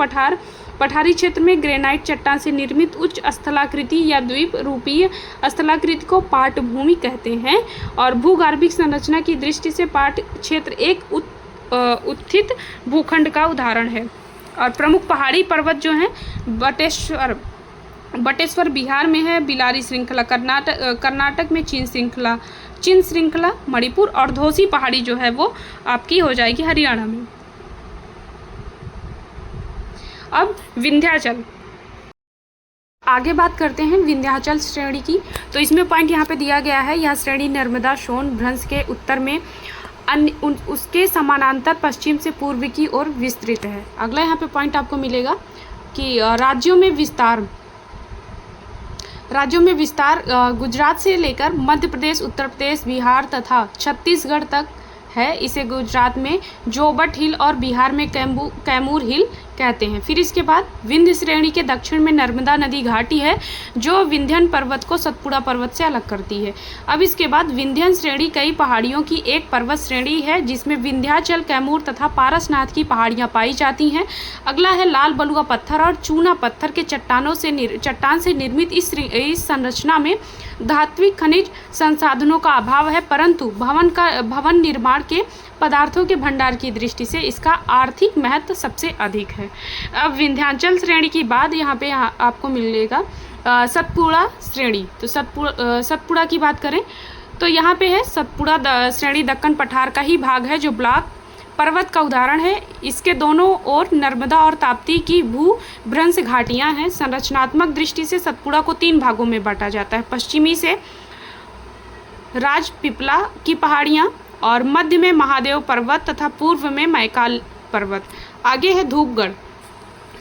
पठारी क्षेत्र में ग्रेनाइट चट्टान से निर्मित उच्च स्थलाकृति या द्वीप रूपीय स्थलाकृति को पाट भूमि कहते हैं और भूगर्भिक संरचना की दृष्टि से पाट क्षेत्र एक उत्थित भूखंड का उदाहरण है। और प्रमुख पहाड़ी पर्वत जो हैं बटेश्वर बिहार में है, बिलारी श्रृंखला कर्नाटक में, चिन श्रृंखला मणिपुर और धोसी पहाड़ी जो है वो आपकी हो जाएगी हरियाणा में। अब विंध्याचल, आगे बात करते हैं विंध्याचल श्रेणी की। तो इसमें पॉइंट यहाँ पे दिया गया है, यह श्रेणी नर्मदा सोन भ्रंश के उत्तर में उसके समानांतर पश्चिम से पूर्व की ओर विस्तृत है। अगला यहाँ पे पॉइंट आपको मिलेगा कि राज्यों में विस्तार गुजरात से लेकर मध्य प्रदेश, उत्तर प्रदेश, बिहार तथा छत्तीसगढ़ तक है। इसे गुजरात में जोबट हिल और बिहार में कैमूर हिल कहते हैं। फिर इसके बाद विंध्य श्रेणी के दक्षिण में नर्मदा नदी घाटी है जो विंध्यन पर्वत को सतपुड़ा पर्वत से अलग करती है। अब इसके बाद विंध्यन श्रेणी कई पहाड़ियों की एक पर्वत श्रेणी है जिसमें विंध्याचल, कैमूर तथा पारसनाथ की पहाड़ियां पाई जाती हैं। अगला है लाल बलुआ पत्थर और चूना पत्थर के चट्टान से निर्मित इस संरचना में धात्विक खनिज संसाधनों का अभाव है, परंतु भवन निर्माण के पदार्थों के भंडार की दृष्टि से इसका आर्थिक महत्व सबसे अधिक है। अब विंध्याचल श्रेणी की बाद यहाँ पे आपको मिलेगा सतपुड़ा श्रेणी। तो सतपुड़ा की बात करें तो यहाँ पे है सतपुड़ा श्रेणी दक्कन पठार का ही भाग है जो ब्लॉक पर्वत का उदाहरण है। इसके दोनों ओर नर्मदा और ताप्ती की भूभ्रंश घाटियाँ हैं। संरचनात्मक दृष्टि से सतपुड़ा को 3 भागों में बांटा जाता है। पश्चिमी से राजपीपला की पहाड़ियाँ और मध्य में महादेव पर्वत तथा पूर्व में मैकाल पर्वत। आगे है धूपगढ़।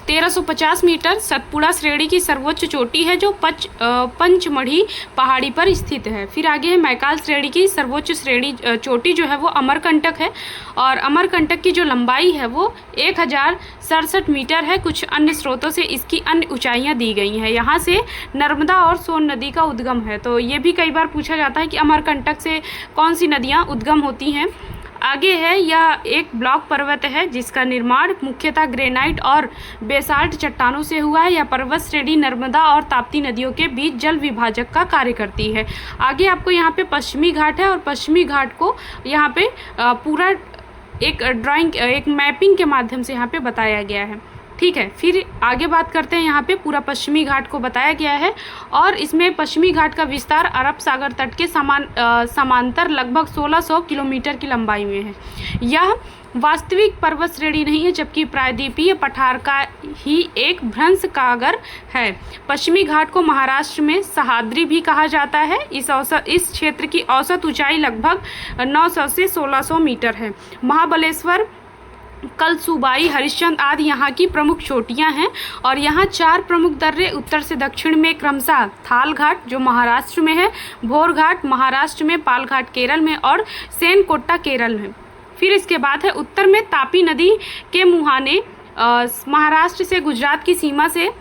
1350 मीटर सतपुड़ा श्रेणी की सर्वोच्च चोटी है जो पंचमढ़ी पहाड़ी पर स्थित है। फिर आगे है मैकाल श्रेणी की सर्वोच्च श्रेणी चोटी जो है वो अमरकंटक है, और अमरकंटक की जो लंबाई है वो 1067 मीटर है। कुछ अन्य स्रोतों से इसकी अन्य ऊंचाइयां दी गई हैं। यहाँ से नर्मदा और सोन नदी का उद्गम है। तो ये भी कई बार पूछा जाता है कि अमरकंटक से कौन सी नदियाँ उद्गम होती हैं। आगे है, यह एक ब्लॉक पर्वत है जिसका निर्माण मुख्यतः ग्रेनाइट और बेसाल्ट चट्टानों से हुआ है। यह पर्वत श्रेणी नर्मदा और ताप्ती नदियों के बीच जल विभाजक का कार्य करती है। आगे आपको यहाँ पे पश्चिमी घाट है, और पश्चिमी घाट को यहाँ पे पूरा एक ड्राइंग, एक मैपिंग के माध्यम से यहाँ पे बताया गया है। ठीक है, फिर आगे बात करते हैं। यहाँ पे पूरा पश्चिमी घाट को बताया गया है, और इसमें पश्चिमी घाट का विस्तार अरब सागर तट के समांतर लगभग 1600 किलोमीटर की लंबाई में है। यह वास्तविक पर्वत श्रेणी नहीं है, जबकि प्रायद्वीपीय पठार का ही एक भ्रंश कागर है। पश्चिमी घाट को महाराष्ट्र में सह्याद्री भी कहा जाता है। इस क्षेत्र की औसत ऊंचाई लगभग 900 से 1600 मीटर है। महाबलेश्वर, कलसुबाई, हरिश्चंद्र आदि यहाँ की प्रमुख चोटियाँ हैं, और यहाँ 4 प्रमुख दर्रे उत्तर से दक्षिण में क्रमशः थाल घाट जो महाराष्ट्र में है, भोर घाट महाराष्ट्र में, पाल घाट केरल में, और सेनकोट्टा केरल में। फिर इसके बाद है उत्तर में तापी नदी के मुहाने महाराष्ट्र से गुजरात की सीमा से,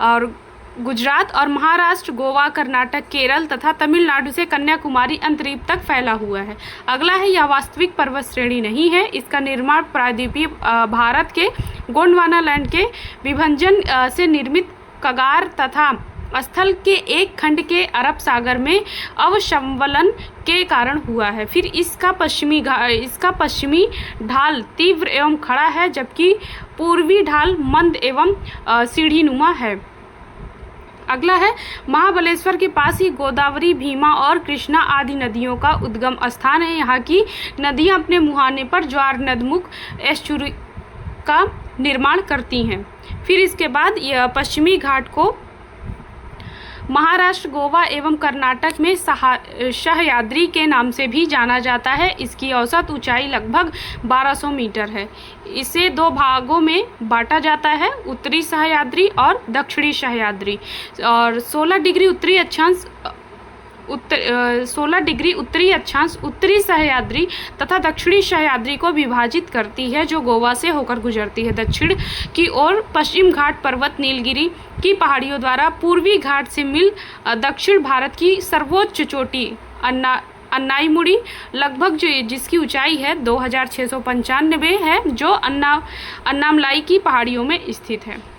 और गुजरात और महाराष्ट्र, गोवा, कर्नाटक, केरल तथा तमिलनाडु से कन्याकुमारी अंतरीप तक फैला हुआ है। अगला है, यह वास्तविक पर्वत श्रेणी नहीं है। इसका निर्माण प्रायद्वीपीय भारत के गोंडवाना लैंड के विभजन से निर्मित कगार तथा स्थल के एक खंड के अरब सागर में अवशंवलन के कारण हुआ है। फिर इसका पश्चिमी ढाल तीव्र एवं खड़ा है, जबकि पूर्वी ढाल मंद एवं सीढ़ीनुमा है। अगला है, महाबलेश्वर के पास ही गोदावरी, भीमा और कृष्णा आदि नदियों का उद्गम स्थान है। यहाँ की नदियाँ अपने मुहाने पर ज्वार नदमुख एस्चुरी का निर्माण करती हैं। फिर इसके बाद यह पश्चिमी घाट को महाराष्ट्र, गोवा एवं कर्नाटक में सह्याद्री के नाम से भी जाना जाता है। इसकी औसत ऊंचाई लगभग 1200 मीटर है। इसे 2 भागों में बांटा जाता है, उत्तरी सह्याद्री और दक्षिणी सह्याद्री, और 16 डिग्री उत्तरी अक्षांश उत्तरी सह्याद्री तथा दक्षिणी सह्याद्री को विभाजित करती है, जो गोवा से होकर गुजरती है। दक्षिण की ओर पश्चिम घाट पर्वत नीलगिरी की पहाड़ियों द्वारा पूर्वी घाट से मिल दक्षिण भारत की सर्वोच्च चोटी अन्नाईमुड़ी लगभग जिसकी ऊंचाई है 2695 है, जो अन्नामलाई की पहाड़ियों में स्थित है।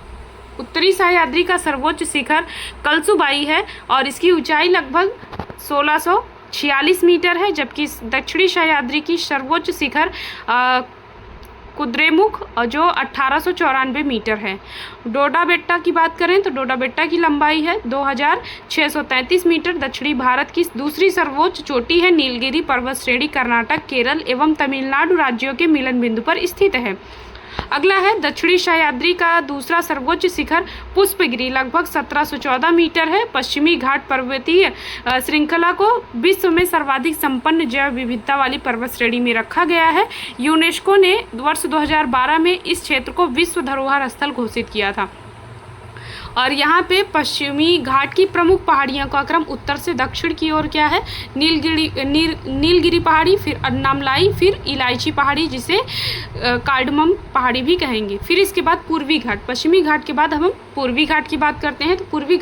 उत्तरी सह्याद्री का सर्वोच्च शिखर कलसुबाई है, और इसकी ऊंचाई लगभग 1646 मीटर है, जबकि दक्षिणी सह्याद्री की सर्वोच्च शिखर कुद्रेमुख जो 1894 मीटर है। डोडा बेट्टा की बात करें तो डोडा बेट्टा की लंबाई है 2633 मीटर। दक्षिणी भारत की दूसरी सर्वोच्च चोटी है। नीलगिरी पर्वत श्रेणी कर्नाटक, केरल एवं तमिलनाडु राज्यों के मिलन बिंदु पर स्थित है। अगला है, दक्षिणी सह्याद्री का दूसरा सर्वोच्च शिखर पुष्पगिरी लगभग 1714 मीटर है। पश्चिमी घाट पर्वतीय श्रृंखला को विश्व में सर्वाधिक संपन्न जैव विविधता वाली पर्वत श्रेणी में रखा गया है। यूनेस्को ने वर्ष 2012 में इस क्षेत्र को विश्व धरोहर स्थल घोषित किया था। और यहाँ पे पश्चिमी घाट की प्रमुख पहाड़ियों का क्रम उत्तर से दक्षिण की ओर क्या है, नीलगिरी पहाड़ी, फिर अन्नामलाई, फिर इलायची पहाड़ी जिसे कार्डमम पहाड़ी भी कहेंगे। फिर इसके बाद पूर्वी घाट। पश्चिमी घाट के बाद हम पूर्वी घाट की बात करते हैं। तो पूर्वी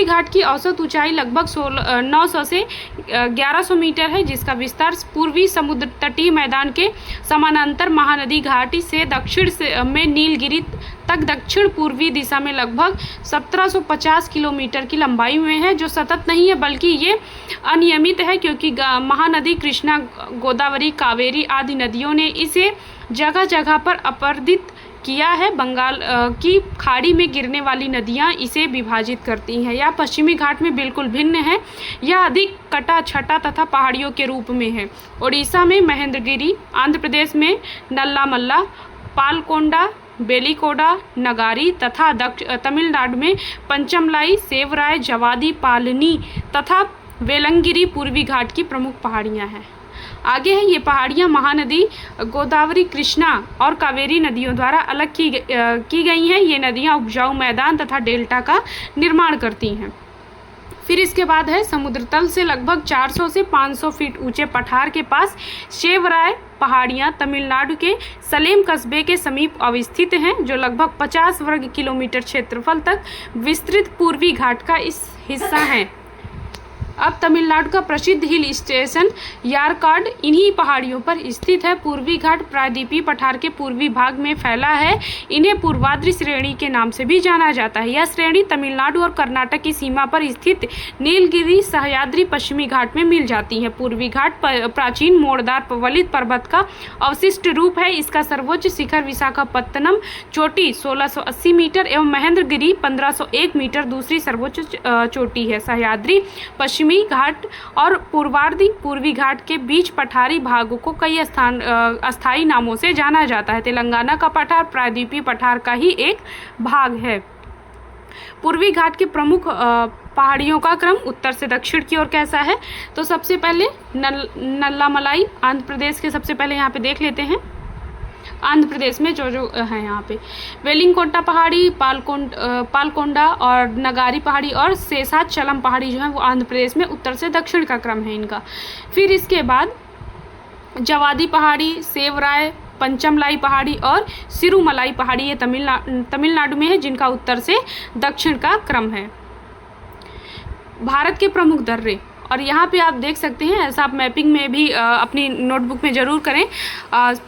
घाट की औसत ऊंचाई लगभग 900 से 1100 मीटर है, जिसका विस्तार पूर्वी समुद्र तटीय मैदान के समानांतर महानदी घाटी से दक्षिण में नीलगिरी तक दक्षिण पूर्वी दिशा में लगभग 1750 किलोमीटर की लंबाई में है, जो सतत नहीं है बल्कि ये अनियमित है, क्योंकि महानदी कृष्णा, गोदावरी, कावेरी आदि नदियों ने इसे जगह जगह पर अपरदित किया है। बंगाल की खाड़ी में गिरने वाली नदियां इसे विभाजित करती हैं। यह पश्चिमी घाट में बिल्कुल भिन्न है। यह अधिक कटा छटा तथा पहाड़ियों के रूप में है। उड़ीसा में महेंद्रगिरी, आंध्र प्रदेश में नल्लामल्ला, पालकोंडा, बेलीकोडा, नगारी तथा तमिलनाडु में पंचमलाई, सेवराय, जवादी, पालनी तथा वेलंगिरी पूर्वी घाट की प्रमुख पहाड़ियां हैं। आगे है, ये पहाड़ियाँ महानदी गोदावरी, कृष्णा और कावेरी नदियों द्वारा अलग की गई हैं। ये नदियाँ उपजाऊ मैदान तथा डेल्टा का निर्माण करती हैं। फिर इसके बाद है, समुद्र तल से लगभग 400 से 500 फीट ऊंचे पठार के पास शेवराय पहाड़ियाँ तमिलनाडु के सलेम कस्बे के समीप अवस्थित हैं, जो लगभग 50 वर्ग किलोमीटर क्षेत्रफल तक विस्तृत पूर्वी घाट का इस हिस्सा हैं। अब तमिलनाडु का प्रसिद्ध हिल स्टेशन यारकाड इन्हीं पहाड़ियों पर स्थित है। पूर्वी घाट प्रायद्वीपीय पठार के पूर्वी भाग में फैला है। इन्हें पूर्वाद्री श्रेणी के नाम से भी जाना जाता है। यह श्रेणी तमिलनाडु और कर्नाटक की सीमा पर स्थित नीलगिरी सह्याद्री पश्चिमी घाट में मिल जाती है। पूर्वी घाट प्राचीन मोड़दार वलित पर्वत का अवशिष्ट रूप है। इसका सर्वोच्च शिखर विशाखापत्तनम चोटी 1680 मीटर एवं महेंद्रगिरी 1501 मीटर दूसरी सर्वोच्च चोटी है। सह्याद्री पश्चिमी घाट और पूर्वी घाट के बीच पठारी भागों को कई अस्थायी नामों से जाना जाता है। तेलंगाना का पठार प्रायद्वीपीय पठार का ही एक भाग है। पूर्वी घाट के प्रमुख पहाड़ियों का क्रम उत्तर से दक्षिण की ओर कैसा है, तो सबसे पहले नल्लामलाई आंध्र प्रदेश के सबसे पहले यहाँ पे देख लेते हैं। आंध्र प्रदेश में जो है यहाँ पे वेलिंगकोटा पहाड़ी, पालकोंडा और नगारी पहाड़ी और शेषाचलम पहाड़ी जो है वो आंध्र प्रदेश में उत्तर से दक्षिण का क्रम है इनका। फिर इसके बाद जवादी पहाड़ी, सेवराय, पंचमलाई पहाड़ी और सिरुमलाई पहाड़ी ये तमिलनाडु में है, जिनका उत्तर से दक्षिण का क्रम है। भारत के प्रमुख दर्रे, और यहाँ पे आप देख सकते हैं, ऐसा आप मैपिंग में भी अपनी नोटबुक में ज़रूर करें।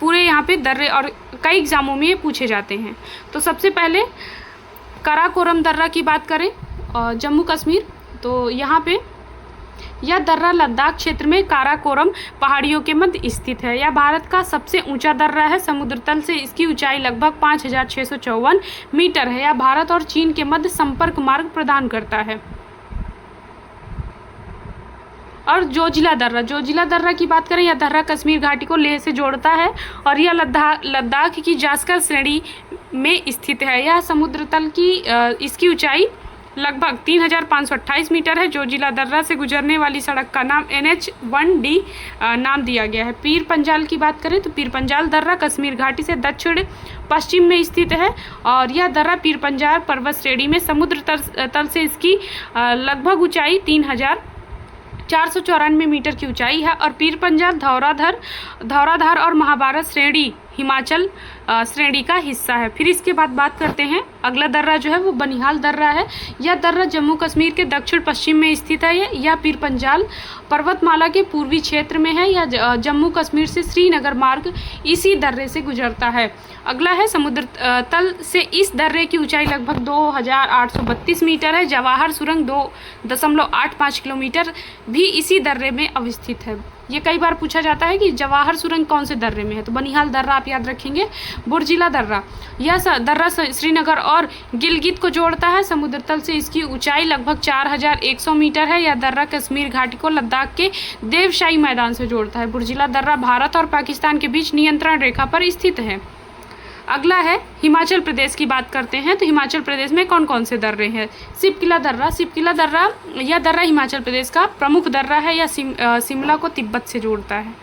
पूरे यहाँ पे दर्रे और कई एग्ज़ामों में ये पूछे जाते हैं। तो सबसे पहले काराकोरम दर्रा की बात करें, जम्मू कश्मीर, तो यहाँ पे यह दर्रा लद्दाख क्षेत्र में काराकोरम पहाड़ियों के मध्य स्थित है। यह भारत का सबसे ऊंचा दर्रा है। समुद्र तल से इसकी ऊंचाई लगभग 5654 मीटर है। यह भारत और चीन के मध्य संपर्क मार्ग प्रदान करता है। और जोजिला दर्रा की बात करें, यह दर्रा कश्मीर घाटी को लेह से जोड़ता है और यह लद्दाख की जास्कर श्रेणी में स्थित है। यह समुद्र तल की इसकी ऊंचाई लगभग 3528 मीटर है। जोजिला दर्रा से गुजरने वाली सड़क का नाम NH-1D नाम दिया गया है। पीर पंजाल की बात करें तो पीर पंजाल दर्रा कश्मीर घाटी से दक्षिण पश्चिम में स्थित है और यह दर्रा पीर पंजाल पर्वत श्रेणी में समुद्र तल से इसकी लगभग ऊंचाई 3494 मीटर की ऊंचाई है। और पीर पंजाल धौराधार और महाभारत श्रेणी हिमाचल श्रेणी का हिस्सा है। फिर इसके बाद बात करते हैं, अगला दर्रा जो है वो बनिहाल दर्रा है। यह दर्रा जम्मू कश्मीर के दक्षिण पश्चिम में स्थित है। यह पीर पंजाल पर्वतमाला के पूर्वी क्षेत्र में है। यह जम्मू कश्मीर से श्रीनगर मार्ग इसी दर्रे से गुजरता है। अगला है समुद्र तल से इस दर्रे की ऊंचाई लगभग 2832 मीटर है। जवाहर सुरंग 2.85 किलोमीटर भी इसी दर्रे में अवस्थित है। ये कई बार पूछा जाता है कि जवाहर सुरंग कौन से दर्रे में है, तो बनिहाल दर्रा आप याद रखेंगे। बुर्जिला दर्रा, यह दर्रा श्रीनगर और गिलगित को जोड़ता है। समुद्र तल से इसकी ऊंचाई लगभग 4100 मीटर है। यह दर्रा कश्मीर घाटी को लद्दाख के देवशाही मैदान से जोड़ता है। बुर्जिला दर्रा भारत और पाकिस्तान के बीच नियंत्रण रेखा पर स्थित है। अगला है हिमाचल प्रदेश की बात करते हैं, तो हिमाचल प्रदेश में कौन कौन से दर्रे हैं। सिपकिला दर्रा, यह दर्रा हिमाचल प्रदेश का प्रमुख दर्रा है। यह शिमला को तिब्बत से जोड़ता है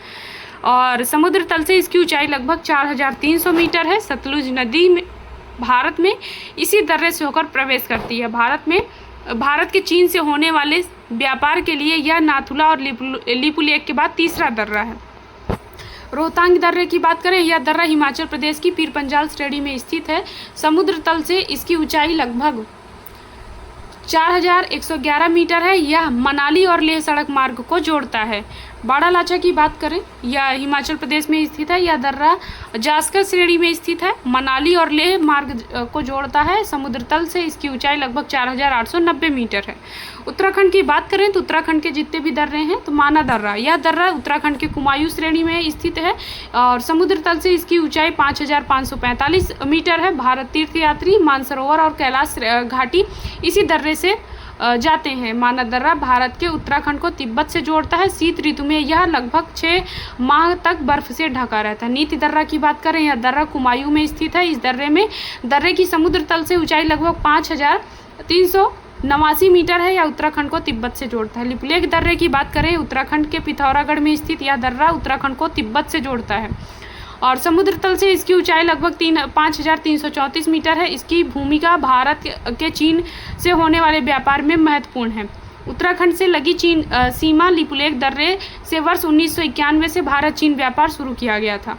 और समुद्र तल से इसकी ऊंचाई लगभग 4300 मीटर है। सतलुज नदी में भारत में इसी दर्रे से होकर प्रवेश करती है। भारत के चीन से होने वाले व्यापार के लिए यह नाथुला और लिपुलेख के बाद तीसरा दर्रा है। रोहतांग दर्रे की बात करें, यह दर्रा हिमाचल प्रदेश की पीर पंजाल श्रेणी में स्थित है। समुद्र तल से इसकी ऊंचाई लगभग 4111 मीटर है। यह मनाली और लेह सड़क मार्ग को जोड़ता है। बाड़ा लाचा की बात करें, यह हिमाचल प्रदेश में स्थित है। यह दर्रा जास्कर श्रेणी में स्थित है, मनाली और लेह मार्ग को जोड़ता है। समुद्र तल से इसकी ऊंचाई लगभग 4890 मीटर है। उत्तराखंड की बात करें तो उत्तराखंड के जितने भी दर्रे हैं, तो माना दर्रा, यह दर्रा उत्तराखंड के कुमायूं श्रेणी में स्थित है और समुद्र तल से इसकी ऊंचाई 5545 मीटर है। भारत तीर्थयात्री मानसरोवर और कैलाश घाटी इसी दर्रे से जाते हैं। माना दर्रा भारत के उत्तराखंड को तिब्बत से जोड़ता है। शीत ऋतु में यह लगभग 6 माह तक बर्फ से ढका रहता है। नीति दर्रा की बात करें, यह दर्रा कुमायूं में स्थित है। इस दर्रे की समुद्र तल से ऊंचाई लगभग 5300 89 मीटर है। यह उत्तराखंड को तिब्बत से जोड़ता है। लिपुलेख दर्रे की बात करें, उत्तराखंड के पिथौरागढ़ में स्थित यह दर्रा उत्तराखंड को तिब्बत से जोड़ता है और समुद्र तल से इसकी ऊंचाई लगभग 5334 मीटर है। इसकी भूमिका भारत के चीन से होने वाले व्यापार में महत्वपूर्ण है। उत्तराखंड से लगी चीन सीमा लिपुलेख दर्रे से वर्ष 1991 से भारत चीन व्यापार शुरू किया गया था।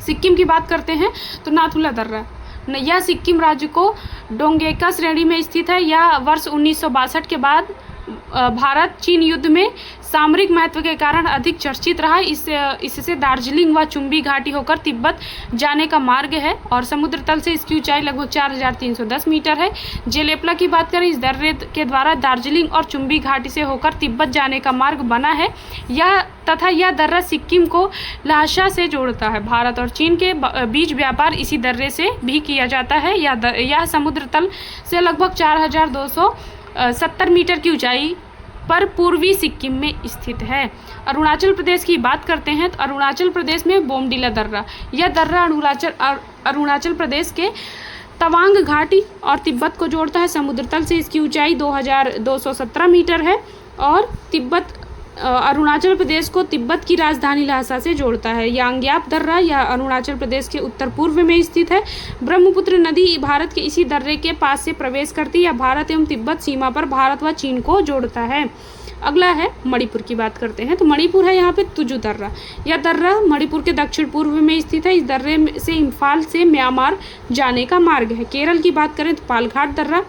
सिक्किम की बात करते हैं तो नाथुला दर्रा, यह सिक्किम राज्य को डोंगेका श्रेणी में स्थित है। यह वर्ष 1962 के बाद भारत चीन युद्ध में सामरिक महत्व के कारण अधिक चर्चित रहा। इससे दार्जिलिंग व चुंबी घाटी होकर तिब्बत जाने का मार्ग है और समुद्र तल से इसकी ऊंचाई लगभग 4310 मीटर है। जेलेपला की बात करें, इस दर्रे के द्वारा दार्जिलिंग और चुंबी घाटी से होकर तिब्बत जाने का मार्ग बना है। यह दर्रा सिक्किम को ल्हासा से जोड़ता है। भारत और चीन के बीच व्यापार इसी दर्रे से भी किया जाता है। यह समुद्र तल से लगभग 4270 मीटर की ऊंचाई पर पूर्वी सिक्किम में स्थित है। अरुणाचल प्रदेश की बात करते हैं तो अरुणाचल प्रदेश में बोमडिला दर्रा, यह दर्रा अरुणाचल प्रदेश के तवांग घाटी और तिब्बत को जोड़ता है। समुद्र तल से इसकी ऊंचाई 2217 मीटर है और अरुणाचल प्रदेश को तिब्बत की राजधानी ल्हासा से जोड़ता है। यांग्याप दर्रा यह अरुणाचल प्रदेश के उत्तर पूर्व में स्थित है। ब्रह्मपुत्र नदी भारत के इसी दर्रे के पास से प्रवेश करती है। यह भारत एवं तिब्बत सीमा पर भारत व चीन को जोड़ता है। अगला है मणिपुर की बात करते हैं तो मणिपुर है यहाँ पे तुजु दर्रा। यह दर्रा मणिपुर के दक्षिण पूर्व में स्थित है। इस दर्रे से इम्फाल से म्यांमार जाने का मार्ग है। केरल की बात करें तो पालघाट दर्रा,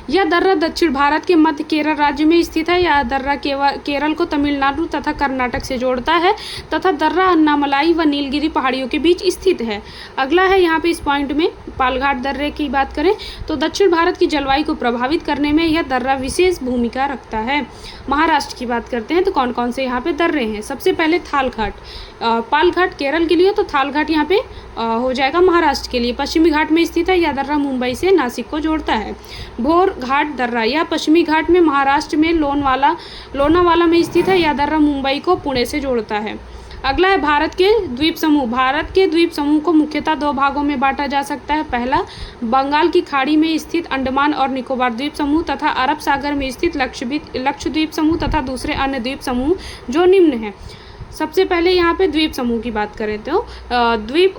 यह दर्रा दक्षिण भारत के मध्य केरल राज्य में स्थित है। यह दर्रा केरल को तमिलनाडु तथा कर्नाटक से जोड़ता है तथा दर्रा अन्नामलाई व नीलगिरी पहाड़ियों के बीच स्थित है। अगला है यहाँ पे इस पॉइंट में पालघाट दर्रे की बात करें तो दक्षिण भारत की जलवायु को प्रभावित करने में यह दर्रा विशेष भूमिका रखता है। महाराष्ट्र की बात करते हैं तो कौन कौन से यहाँ पे दर्रे हैं। सबसे पहले थालघाट, पालघाट केरल के लिए तो थालघाट यहाँ पे हो जाएगा महाराष्ट्र के लिए। पश्चिमी घाट में स्थित है। यह दर्रा मुंबई से नासिक को जोड़ता है। भोर घाट दर्रा, यह पश्चिमी घाट में महाराष्ट्र में लोनावाला में स्थित है। यह दर्रा मुंबई को पुणे से जोड़ता है। अगला है भारत के द्वीप समूह। भारत के द्वीप समूह को मुख्यतः दो भागों में बांटा जा सकता है। पहला, बंगाल की खाड़ी में स्थित अंडमान और निकोबार द्वीप समूह तथा अरब सागर में स्थित लक्षद्वीप समूह तथा दूसरे अन्य द्वीप समूह जो निम्न हैं। सबसे पहले यहाँ पे द्वीप समूह की बात करें तो द्वीप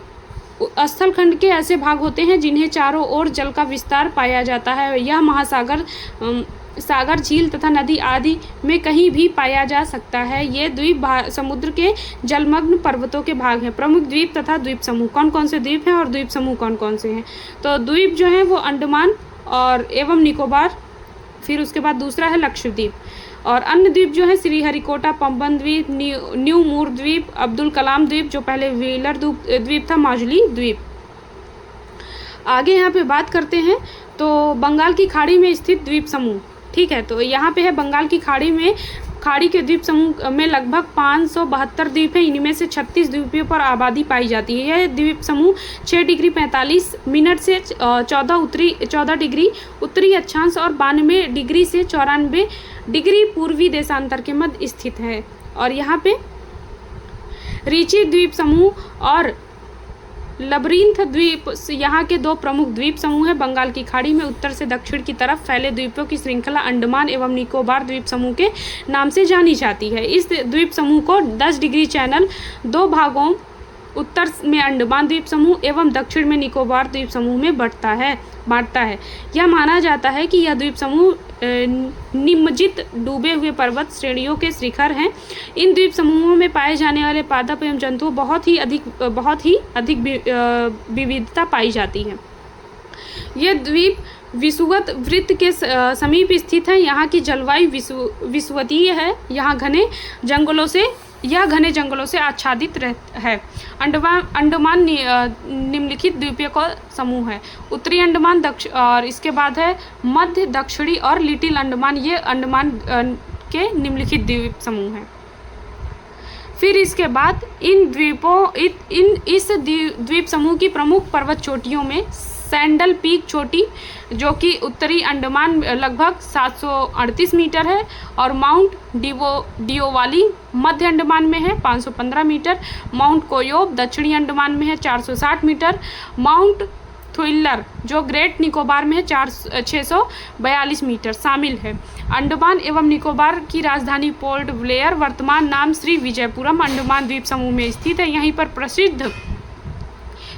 स्थल खंड के ऐसे भाग होते हैं जिन्हें चारों ओर जल का विस्तार पाया जाता है। यह महासागर, सागर, झील तथा नदी आदि में कहीं भी पाया जा सकता है। ये द्वीप समुद्र के जलमग्न पर्वतों के भाग हैं। प्रमुख द्वीप तथा द्वीप समूह, कौन कौन से द्वीप हैं और द्वीप समूह कौन कौन से हैं। तो द्वीप जो हैं वो अंडमान और एवं निकोबार, फिर उसके बाद दूसरा है लक्षद्वीप और अन्य द्वीप जो है श्रीहरिकोटा, पंबन द्वीप, न्यू मूर द्वीप, अब्दुल कलाम द्वीप जो पहले व्हीलर द्वीप था, माजुली द्वीप। आगे यहाँ पे बात करते हैं तो बंगाल की खाड़ी में स्थित द्वीप समूह, ठीक है। तो यहाँ पे है बंगाल की खाड़ी के द्वीप समूह में लगभग 572 द्वीप हैं। इनमें से 36 द्वीपों पर आबादी पाई जाती है। यह द्वीप समूह 6 डिग्री 45 मिनट से 14 डिग्री उत्तरी अक्षांश और 92 डिग्री से 94 डिग्री पूर्वी देशांतर के मध्य स्थित है। और यहाँ पे रीची द्वीप समूह और लबरिंथ द्वीप यहाँ के दो प्रमुख द्वीप समूह हैं। बंगाल की खाड़ी में उत्तर से दक्षिण की तरफ फैले द्वीपों की श्रृंखला अंडमान एवं निकोबार द्वीप समूह के नाम से जानी जाती है। इस द्वीप समूह को 10 डिग्री चैनल दो भागों, उत्तर में अंडमान द्वीप समूह एवं दक्षिण में निकोबार द्वीप समूह में बांटता है। यह माना जाता है कि यह द्वीप समूह निमज्जित डूबे हुए पर्वत श्रेणियों के शिखर हैं। इन द्वीप समूहों में पाए जाने वाले पादप एवं जंतुओं बहुत ही अधिक विविधता पाई जाती है। ये द्वीप विषुवत वृत्त के समीप स्थित है। यहाँ की जलवायु विषुवतीय है। यह घने जंगलों से आच्छादित है। अंडमान निम्नलिखित द्वीपों का समूह है। उत्तरी अंडमान और इसके बाद है मध्य, दक्षिणी और लिटिल अंडमान, ये अंडमान के निम्नलिखित द्वीप समूह हैं। फिर इसके बाद इस द्वीप समूह की प्रमुख पर्वत चोटियों में सैंडल पीक चोटी जो कि उत्तरी अंडमान लगभग 738 मीटर है और माउंट डिओवाली मध्य अंडमान में है 515 मीटर, माउंट कोयोब दक्षिणी अंडमान में है 460 मीटर, माउंट थ्रिलर जो ग्रेट निकोबार में 642 मीटर शामिल है। अंडमान एवं निकोबार की राजधानी पोर्ट ब्लेयर वर्तमान नाम श्री विजयपुरम अंडमान द्वीप समूह में स्थित है। यहीं पर प्रसिद्ध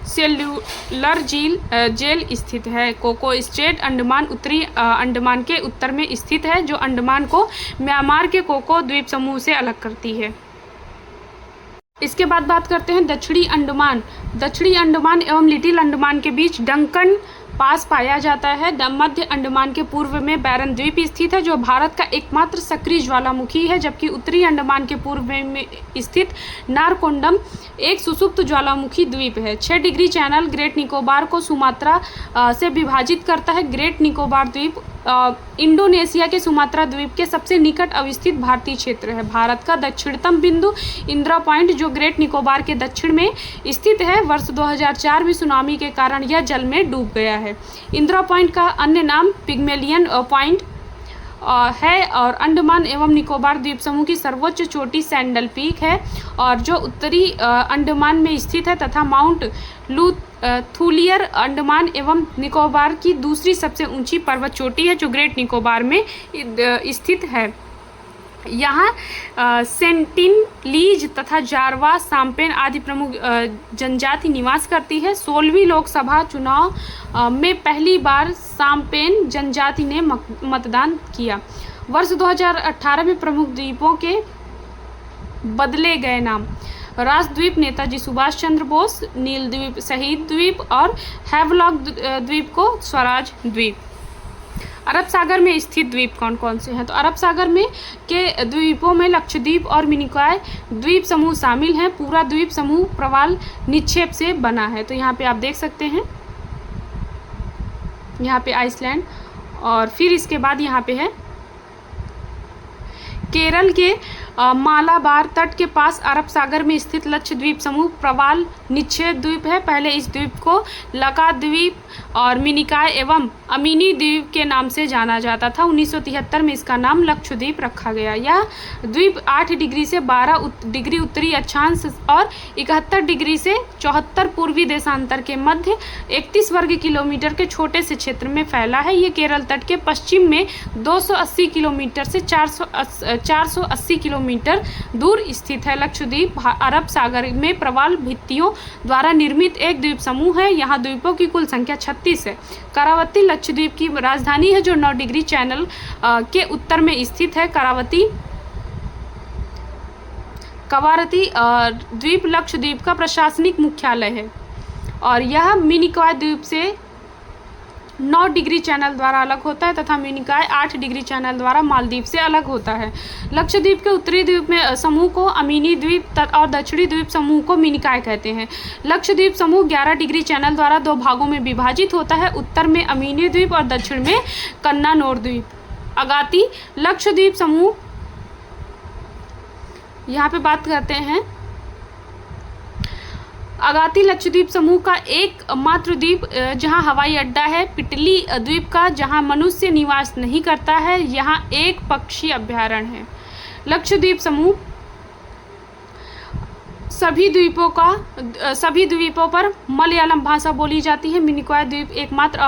सेल्युलर जेल स्थित है। कोको स्टेट अंडमान उत्तरी अंडमान के उत्तर में स्थित है, जो अंडमान को म्यांमार के कोको द्वीप समूह से अलग करती है। इसके बाद बात करते हैं दक्षिणी अंडमान। दक्षिणी अंडमान एवं लिटिल अंडमान के बीच डंकन पास पाया जाता है। मध्य अंडमान के पूर्व में बैरन द्वीप स्थित है, जो भारत का एकमात्र सक्रिय ज्वालामुखी है, जबकि उत्तरी अंडमान के पूर्व में स्थित नारकोंडम एक सुसुप्त ज्वालामुखी द्वीप है। 6 डिग्री चैनल ग्रेट निकोबार को सुमात्रा से विभाजित करता है। ग्रेट निकोबार द्वीप इंडोनेशिया के सुमात्रा द्वीप के सबसे निकट अवस्थित भारतीय क्षेत्र है। भारत का दक्षिणतम बिंदु इंदिरा पॉइंट, जो ग्रेट निकोबार के दक्षिण में स्थित है, वर्ष 2004 में सुनामी के कारण यह जल में डूब गया है। इंदिरा पॉइंट का अन्य नाम पिग्मेलियन पॉइंट है और अंडमान एवं निकोबार द्वीप समूह की सर्वोच्च चोटी सैंडल पीक है, और जो उत्तरी अंडमान में स्थित है, तथा माउंट लूथुलियर अंडमान एवं निकोबार की दूसरी सबसे ऊंची पर्वत चोटी है, जो ग्रेट निकोबार में स्थित है। यहाँ सेंटिनलीज तथा जारवा साम्पेन आदि प्रमुख जनजाति निवास करती है। 16वीं लोकसभा चुनाव में पहली बार साम्पेन जनजाति ने मतदान किया। वर्ष 2018 में प्रमुख द्वीपों के बदले गए नाम: राजद्वीप नेताजी सुभाष चंद्र बोस, नील द्वीप शहीद द्वीप और हैवलॉक द्वीप को स्वराज द्वीप। अरब सागर में स्थित द्वीप कौन कौन से हैं? तो अरब सागर में के द्वीपों में लक्षद्वीप और मिनिकॉय द्वीप समूह शामिल हैं। पूरा द्वीप समूह प्रवाल निक्षेप से बना है। तो यहाँ पे आप देख सकते हैं, यहाँ पे आइसलैंड, और फिर इसके बाद यहाँ पे है केरल के मालाबार तट के पास अरब सागर में स्थित लक्षद्वीप समूह प्रवाल निक्षेप द्वीप है। पहले इस द्वीप को लकाद्वीप और मिनिकॉय एवं अमीनी द्वीप के नाम से जाना जाता था। 1973 में इसका नाम लक्षद्वीप रखा गया। यह द्वीप 8 डिग्री से 12 डिग्री उत्तरी अक्षांश और 71 डिग्री से 74 पूर्वी देशांतर के मध्य 31 वर्ग किलोमीटर के छोटे से क्षेत्र में फैला है। ये केरल तट के पश्चिम में 280 किलोमीटर से 480 किलोमीटर दूर स्थित है। लक्षद्वीप अरब सागर में प्रवाल भित्तियों द्वारा निर्मित एक द्वीप समूह है। यहाँ द्वीपों की कुल संख्या 36 है। करावती लक्षद्वीप की राजधानी है, जो 9 डिग्री चैनल के उत्तर में स्थित है। कवारती द्वीप लक्षद्वीप का प्रशासनिक मुख्यालय है, और यह मिनिकॉय द्वीप से 9 डिग्री चैनल द्वारा अलग होता है, तथा मिनिकॉय 8 डिग्री चैनल द्वारा मालदीव से अलग होता है। लक्षद्वीप के उत्तरी द्वीप में समूह को अमीनी द्वीप और दक्षिणी द्वीप समूह को मिनिकॉय कहते हैं। लक्षद्वीप समूह 11 डिग्री चैनल द्वारा 2 भागों में विभाजित होता है, उत्तर में अमीनी द्वीप और दक्षिण में कन्नानोर द्वीप। अगाती लक्षद्वीप समूह, यहाँ पे बात करते हैं अगाती लक्षद्वीप समूह का एक मात्र द्वीप जहां हवाई अड्डा है, पिटली द्वीप का, जहां मनुष्य निवास नहीं करता है। यहां एक पक्षी अभ्यारण्य है। लक्षद्वीप समूह सभी द्वीपों पर मलयालम भाषा बोली जाती है। मिनिकॉय द्वीप एकमात्र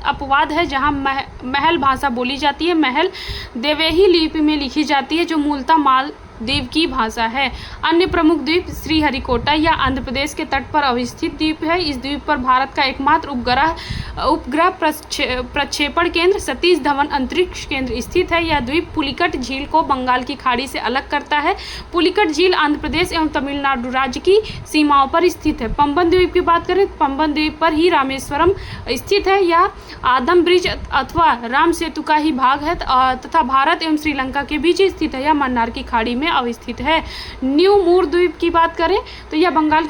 अपवाद है जहां महल भाषा बोली जाती है। महल देवेही लिपि में लिखी जाती है, जो मूलतः मालदीव की भाषा है। अन्य प्रमुख द्वीप श्रीहरिकोटा या आंध्र प्रदेश के तट पर अवस्थित द्वीप है। इस द्वीप पर भारत का एकमात्र उपग्रह प्रक्षेपण केंद्र सतीश धवन अंतरिक्ष केंद्र स्थित है। यह द्वीप पुलिकट झील को बंगाल की खाड़ी से अलग करता है। पुलिकट झील आंध्र प्रदेश एवं तमिलनाडु राज्य की सीमाओं पर स्थित है। पंबन द्वीप की बात करें, पंबन द्वीप पर ही रामेश्वरम स्थित है। यह आदम ब्रिज अथवा राम सेतु का ही भाग है, तथा भारत एवं श्रीलंका के बीच स्थित है। यह मन्नार की खाड़ी में अवस्थित है। न्यू मूर द्वीप की बात करें तो यह बंगाल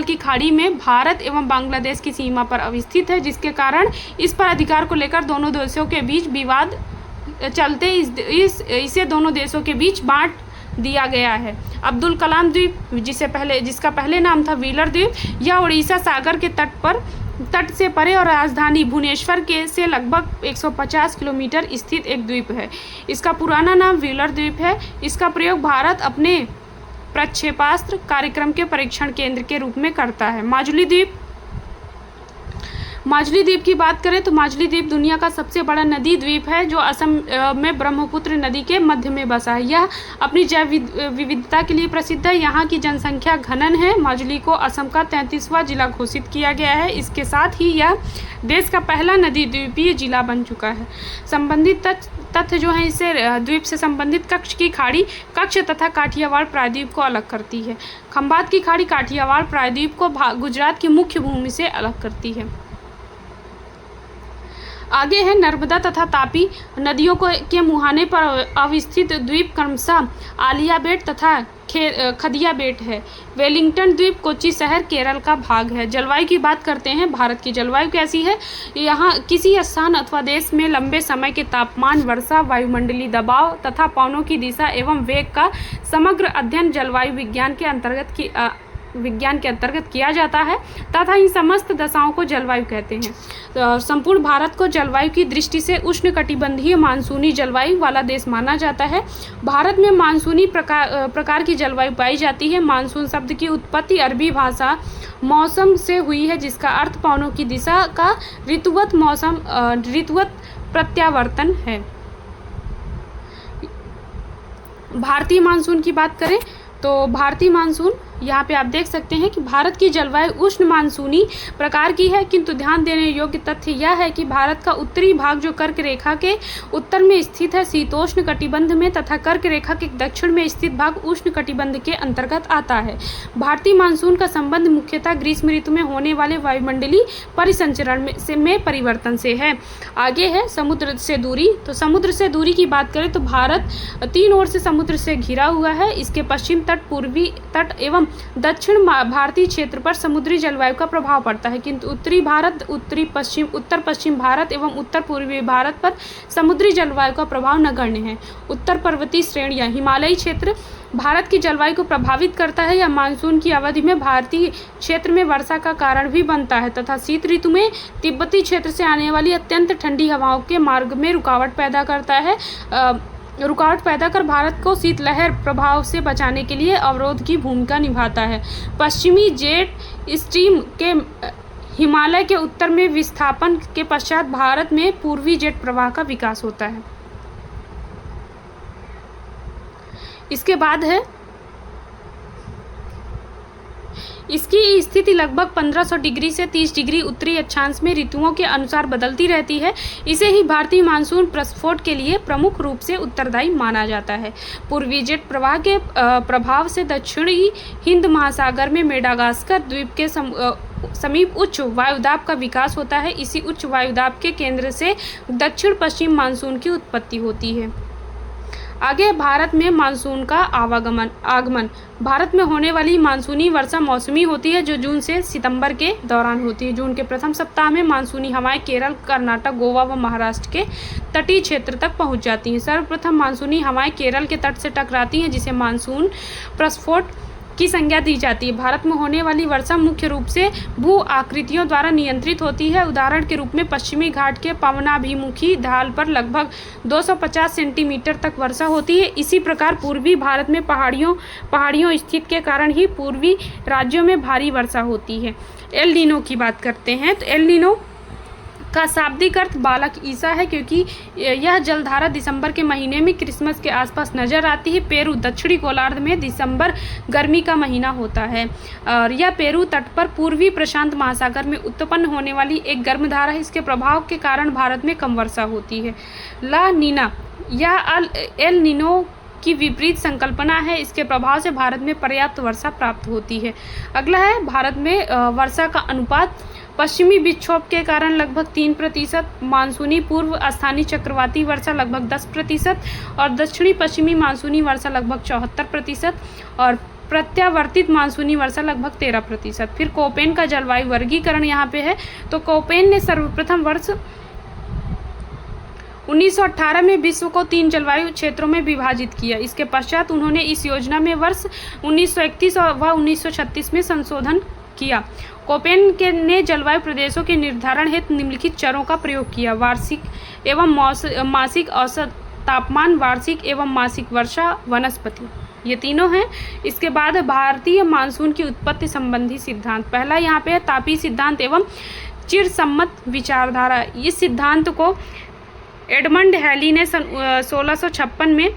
की खाड़ी में भारत एवं बांग्लादेश की सीमा पर अवस्थित है, जिसके कारण इस पर अधिकार को लेकर दोनों देशों के बीच विवाद चलते इसे दोनों देशों के बीच बांट दिया गया है। अब्दुल कलाम द्वीप, जिसका पहले नाम था व्हीलर द्वीप, यह उड़ीसा सागर के तट से परे और राजधानी भुवनेश्वर से लगभग 150 किलोमीटर स्थित एक द्वीप है। इसका पुराना नाम व्हीलर द्वीप है। इसका प्रयोग भारत अपने प्रक्षेपास्त्र कार्यक्रम के परीक्षण केंद्र के रूप में करता है। माजुली द्वीप की बात करें तो माजुली द्वीप दुनिया का सबसे बड़ा नदी द्वीप है जो असम में ब्रह्मपुत्र नदी के मध्य में बसा है। यह अपनी जैव विविधता के लिए प्रसिद्ध है। यहाँ की जनसंख्या घनन है। माजुली को असम का 33वां जिला घोषित किया गया है। इसके साथ ही यह देश का पहला नदी द्वीपीय जिला बन चुका है। संबंधित तथ्य जो है इससे द्वीप से संबंधित कच्छ की खाड़ी कच्छ तथा काठियावाड़ प्रायद्वीप को अलग करती है। खंबात की खाड़ी काठियावाड़ प्रायद्वीप को गुजरात की मुख्य भूमि से अलग करती है। आगे है नर्मदा तथा तापी नदियों के मुहाने पर अवस्थित द्वीप क्रमशः आलिया बेट तथा खदिया बेट है। वेलिंगटन द्वीप कोच्चि शहर केरल का भाग है। जलवायु की बात करते हैं। भारत की जलवायु कैसी है? यहाँ किसी स्थान अथवा देश में लंबे समय के तापमान, वर्षा, वायुमंडलीय दबाव तथा पवनों की दिशा एवं वेग का समग्र अध्ययन जलवायु विज्ञान के अंतर्गत किया जाता है तथा इन समस्त दशाओं को जलवायु कहते हैं। तो संपूर्ण भारत को जलवायु की दृष्टि से उष्णकटिबंधीय मानसूनी जलवायु वाला देश माना जाता है। भारत में मानसूनी प्रकार की जलवायु पाई जाती है। मानसून शब्द की उत्पत्ति अरबी भाषा मौसम से हुई है, जिसका अर्थ पवनों की दिशा का ऋतुवत प्रत्यावर्तन है। भारतीय मानसून की बात करें तो भारतीय मानसून यहाँ पे आप देख सकते हैं कि भारत की जलवायु उष्ण मानसूनी प्रकार की है, किंतु ध्यान देने योग्य तथ्य यह है कि भारत का उत्तरी भाग जो कर्क रेखा के उत्तर में स्थित है शीतोष्ण कटिबंध में तथा कर्क रेखा के दक्षिण में स्थित भाग उष्ण कटिबंध के अंतर्गत आता है। भारतीय मानसून का संबंध मुख्यतः ग्रीष्म ऋतु में होने वाले वायुमंडलीय परिसंचरण में परिवर्तन से है। आगे है समुद्र से दूरी। तो समुद्र से दूरी की बात करें तो भारत 3 ओर से समुद्र से घिरा हुआ है। इसके पश्चिम तट, पूर्वी तट एवं दक्षिण भारतीय क्षेत्र पर समुद्री जलवायु का प्रभाव पड़ता है, किंतु उत्तरी भारत, उत्तर पश्चिम भारत एवं उत्तर पूर्वी भारत पर समुद्री जलवायु का प्रभाव नगण्य है। उत्तर पर्वतीय श्रेणियां, हिमालयी क्षेत्र भारत की जलवायु को प्रभावित करता है। यह मानसून की अवधि में भारतीय क्षेत्र में वर्षा का कारण भी बनता है तथा शीत ऋतु में तिब्बती क्षेत्र से आने वाली अत्यंत ठंडी हवाओं के मार्ग में रुकावट पैदा कर भारत को शीतलहर प्रभाव से बचाने के लिए अवरोध की भूमिका निभाता है। पश्चिमी जेट स्ट्रीम के हिमालय के उत्तर में विस्थापन के पश्चात भारत में पूर्वी जेट प्रवाह का विकास होता है। इसके बाद है इसकी स्थिति लगभग 1500 डिग्री से 30 डिग्री उत्तरी अक्षांश में ऋतुओं के अनुसार बदलती रहती है। इसे ही भारतीय मानसून प्रस्फोट के लिए प्रमुख रूप से उत्तरदायी माना जाता है। पूर्वी जेट प्रवाह के प्रभाव से दक्षिणी हिंद महासागर में मेडागास्कर द्वीप के समीप उच्च वायुदाब का विकास होता है। इसी उच्च वायुदाब के केंद्र से दक्षिण पश्चिम मानसून की उत्पत्ति होती है। आगे भारत में मानसून का आगमन। भारत में होने वाली मानसूनी वर्षा मौसमी होती है जो जून से सितंबर के दौरान होती है। जून के प्रथम सप्ताह में मानसूनी हवाएं केरल, कर्नाटक, गोवा व महाराष्ट्र के तटीय क्षेत्र तक पहुंच जाती हैं। सर्वप्रथम मानसूनी हवाएं केरल के तट से टकराती हैं, जिसे मानसून प्रस्फोट की संज्ञा दी जाती है। भारत में होने वाली वर्षा मुख्य रूप से भू आकृतियों द्वारा नियंत्रित होती है। उदाहरण के रूप में पश्चिमी घाट के पवनाभिमुखी ढाल पर लगभग 250 सेंटीमीटर तक वर्षा होती है। इसी प्रकार पूर्वी भारत में पहाड़ियों स्थित के कारण ही पूर्वी राज्यों में भारी वर्षा होती है। एल नीनो की बात करते हैं तो एल नीनो का शाब्दिक अर्थ बालक ईसा है, क्योंकि यह जलधारा दिसंबर के महीने में क्रिसमस के आसपास नजर आती है। पेरू दक्षिणी गोलार्ध में दिसंबर गर्मी का महीना होता है और यह पेरू तट पर पूर्वी प्रशांत महासागर में उत्पन्न होने वाली एक गर्म धारा है। इसके प्रभाव के कारण भारत में कम वर्षा होती है। ला नीना, यह एल नीनो की विपरीत संकल्पना है। इसके प्रभाव से भारत में पर्याप्त वर्षा प्राप्त होती है। अगला है भारत में वर्षा का अनुपात। पश्चिमी विक्षोभ के कारण लगभग 3%, मानसूनी पूर्व स्थानीय चक्रवाती वर्षा लगभग 10% और दक्षिणी पश्चिमी मानसूनी वर्षा लगभग 74% और प्रत्यावर्तित मानसूनी वर्षा लगभग 13%। फिर कोपेन का जलवायु वर्गीकरण यहाँ पे है। तो कोपेन ने सर्वप्रथम वर्ष 1918 में विश्व को 3 जलवायु क्षेत्रों में विभाजित किया। इसके पश्चात उन्होंने इस योजना में वर्ष 1931 व 1936 में संशोधन किया। कोपेन ने जलवायु प्रदेशों के निर्धारण हेतु निम्नलिखित चरों का प्रयोग किया: वार्षिक एवं मासिक औसत तापमान, वार्षिक एवं मासिक वर्षा, वनस्पति। ये तीनों हैं। इसके बाद भारतीय मानसून की उत्पत्ति संबंधी सिद्धांत। पहला यहाँ पे है तापीय सिद्धांत एवं चिरसम्मत विचारधारा। इस सिद्धांत को एडमंड हैली ने सन 1656 में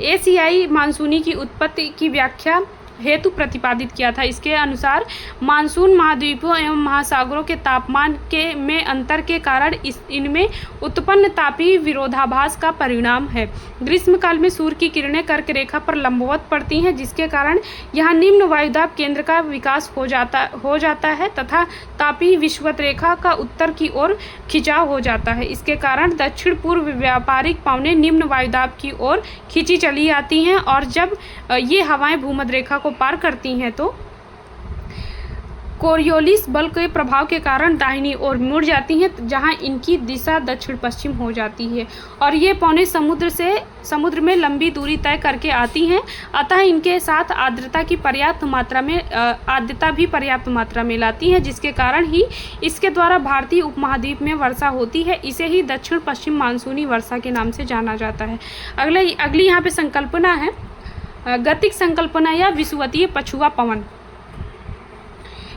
एशियाई मानसूनी की उत्पत्ति की व्याख्या हेतु प्रतिपादित किया था। इसके अनुसार मानसून महाद्वीपों एवं महासागरों के तापमान में अंतर के कारण इनमें उत्पन्न तापीय विरोधाभास का परिणाम है। ग्रीष्मकाल में सूर्य की किरणें कर्क रेखा पर लंबवत पड़ती हैं, जिसके कारण यहाँ निम्न वायुदाब केंद्र का विकास हो जाता है तथा तापीय विषुवत रेखा का उत्तर की ओर खिंचाव हो जाता है। इसके कारण दक्षिण पूर्व व्यापारिक पवनें निम्न वायुदाब की ओर खींची चली आती हैं और जब ये हवाएं भूमध्य रेखा को पार करती हैं तो कोरियोलिस बल के प्रभाव के कारण दाहिनी ओर मुड़ जाती हैं, जहां इनकी दिशा दक्षिण पश्चिम हो जाती है और ये पौने समुद्र में लंबी दूरी तय करके आती हैं। अतः इनके साथ आर्द्रता भी पर्याप्त मात्रा में लाती हैं, जिसके कारण ही इसके द्वारा भारतीय उपमहाद्वीप में वर्षा होती है। इसे ही दक्षिण पश्चिम मानसूनी वर्षा के नाम से जाना जाता है। अगली यहाँ पे संकल्पना है गतिक संकल्पना या विषुवतीय पछुआ पवन।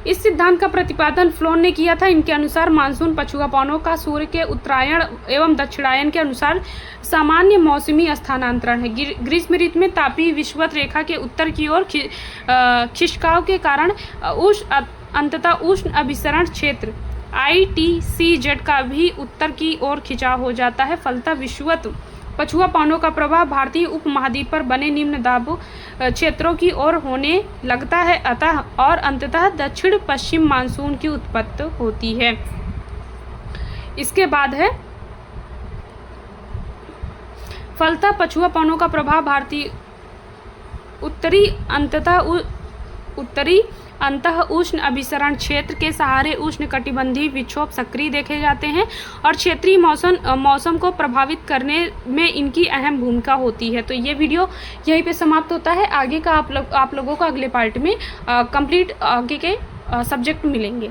इस सिद्धांत का प्रतिपादन फ्लोन ने किया था। इनके अनुसार मानसून पछुआ पवनों का सूर्य के उत्तरायण एवं दक्षिणायन के अनुसार सामान्य मौसमी स्थानांतरण है। ग्रीष्म ऋतु में तापीय विषुवत रेखा के उत्तर की ओर खिसकाव के कारण अंततः उष्ण अभिसरण क्षेत्र ITCZ का भी उत्तर की ओर खिंचाव हो जाता है। फलतः विषुवत पछुआ पवनों का प्रभाव भारतीय उपमहाद्वीप पर बने निम्न दाब क्षेत्रों की ओर होने लगता है और अंततः दक्षिण पश्चिम मानसून की उत्पत्ति होती है। इसके बाद है फलतः पछुआ पवनों का प्रभाव भारतीय उत्तरी अंतः उष्ण अभिसरण क्षेत्र के सहारे उष्ण कटिबंधीय विक्षोभ सक्रिय देखे जाते हैं और क्षेत्रीय मौसम को प्रभावित करने में इनकी अहम भूमिका होती है। तो ये वीडियो यहीं पे समाप्त होता है। आगे का आप लोगों को अगले पार्ट में कंप्लीट आगे के सब्जेक्ट मिलेंगे।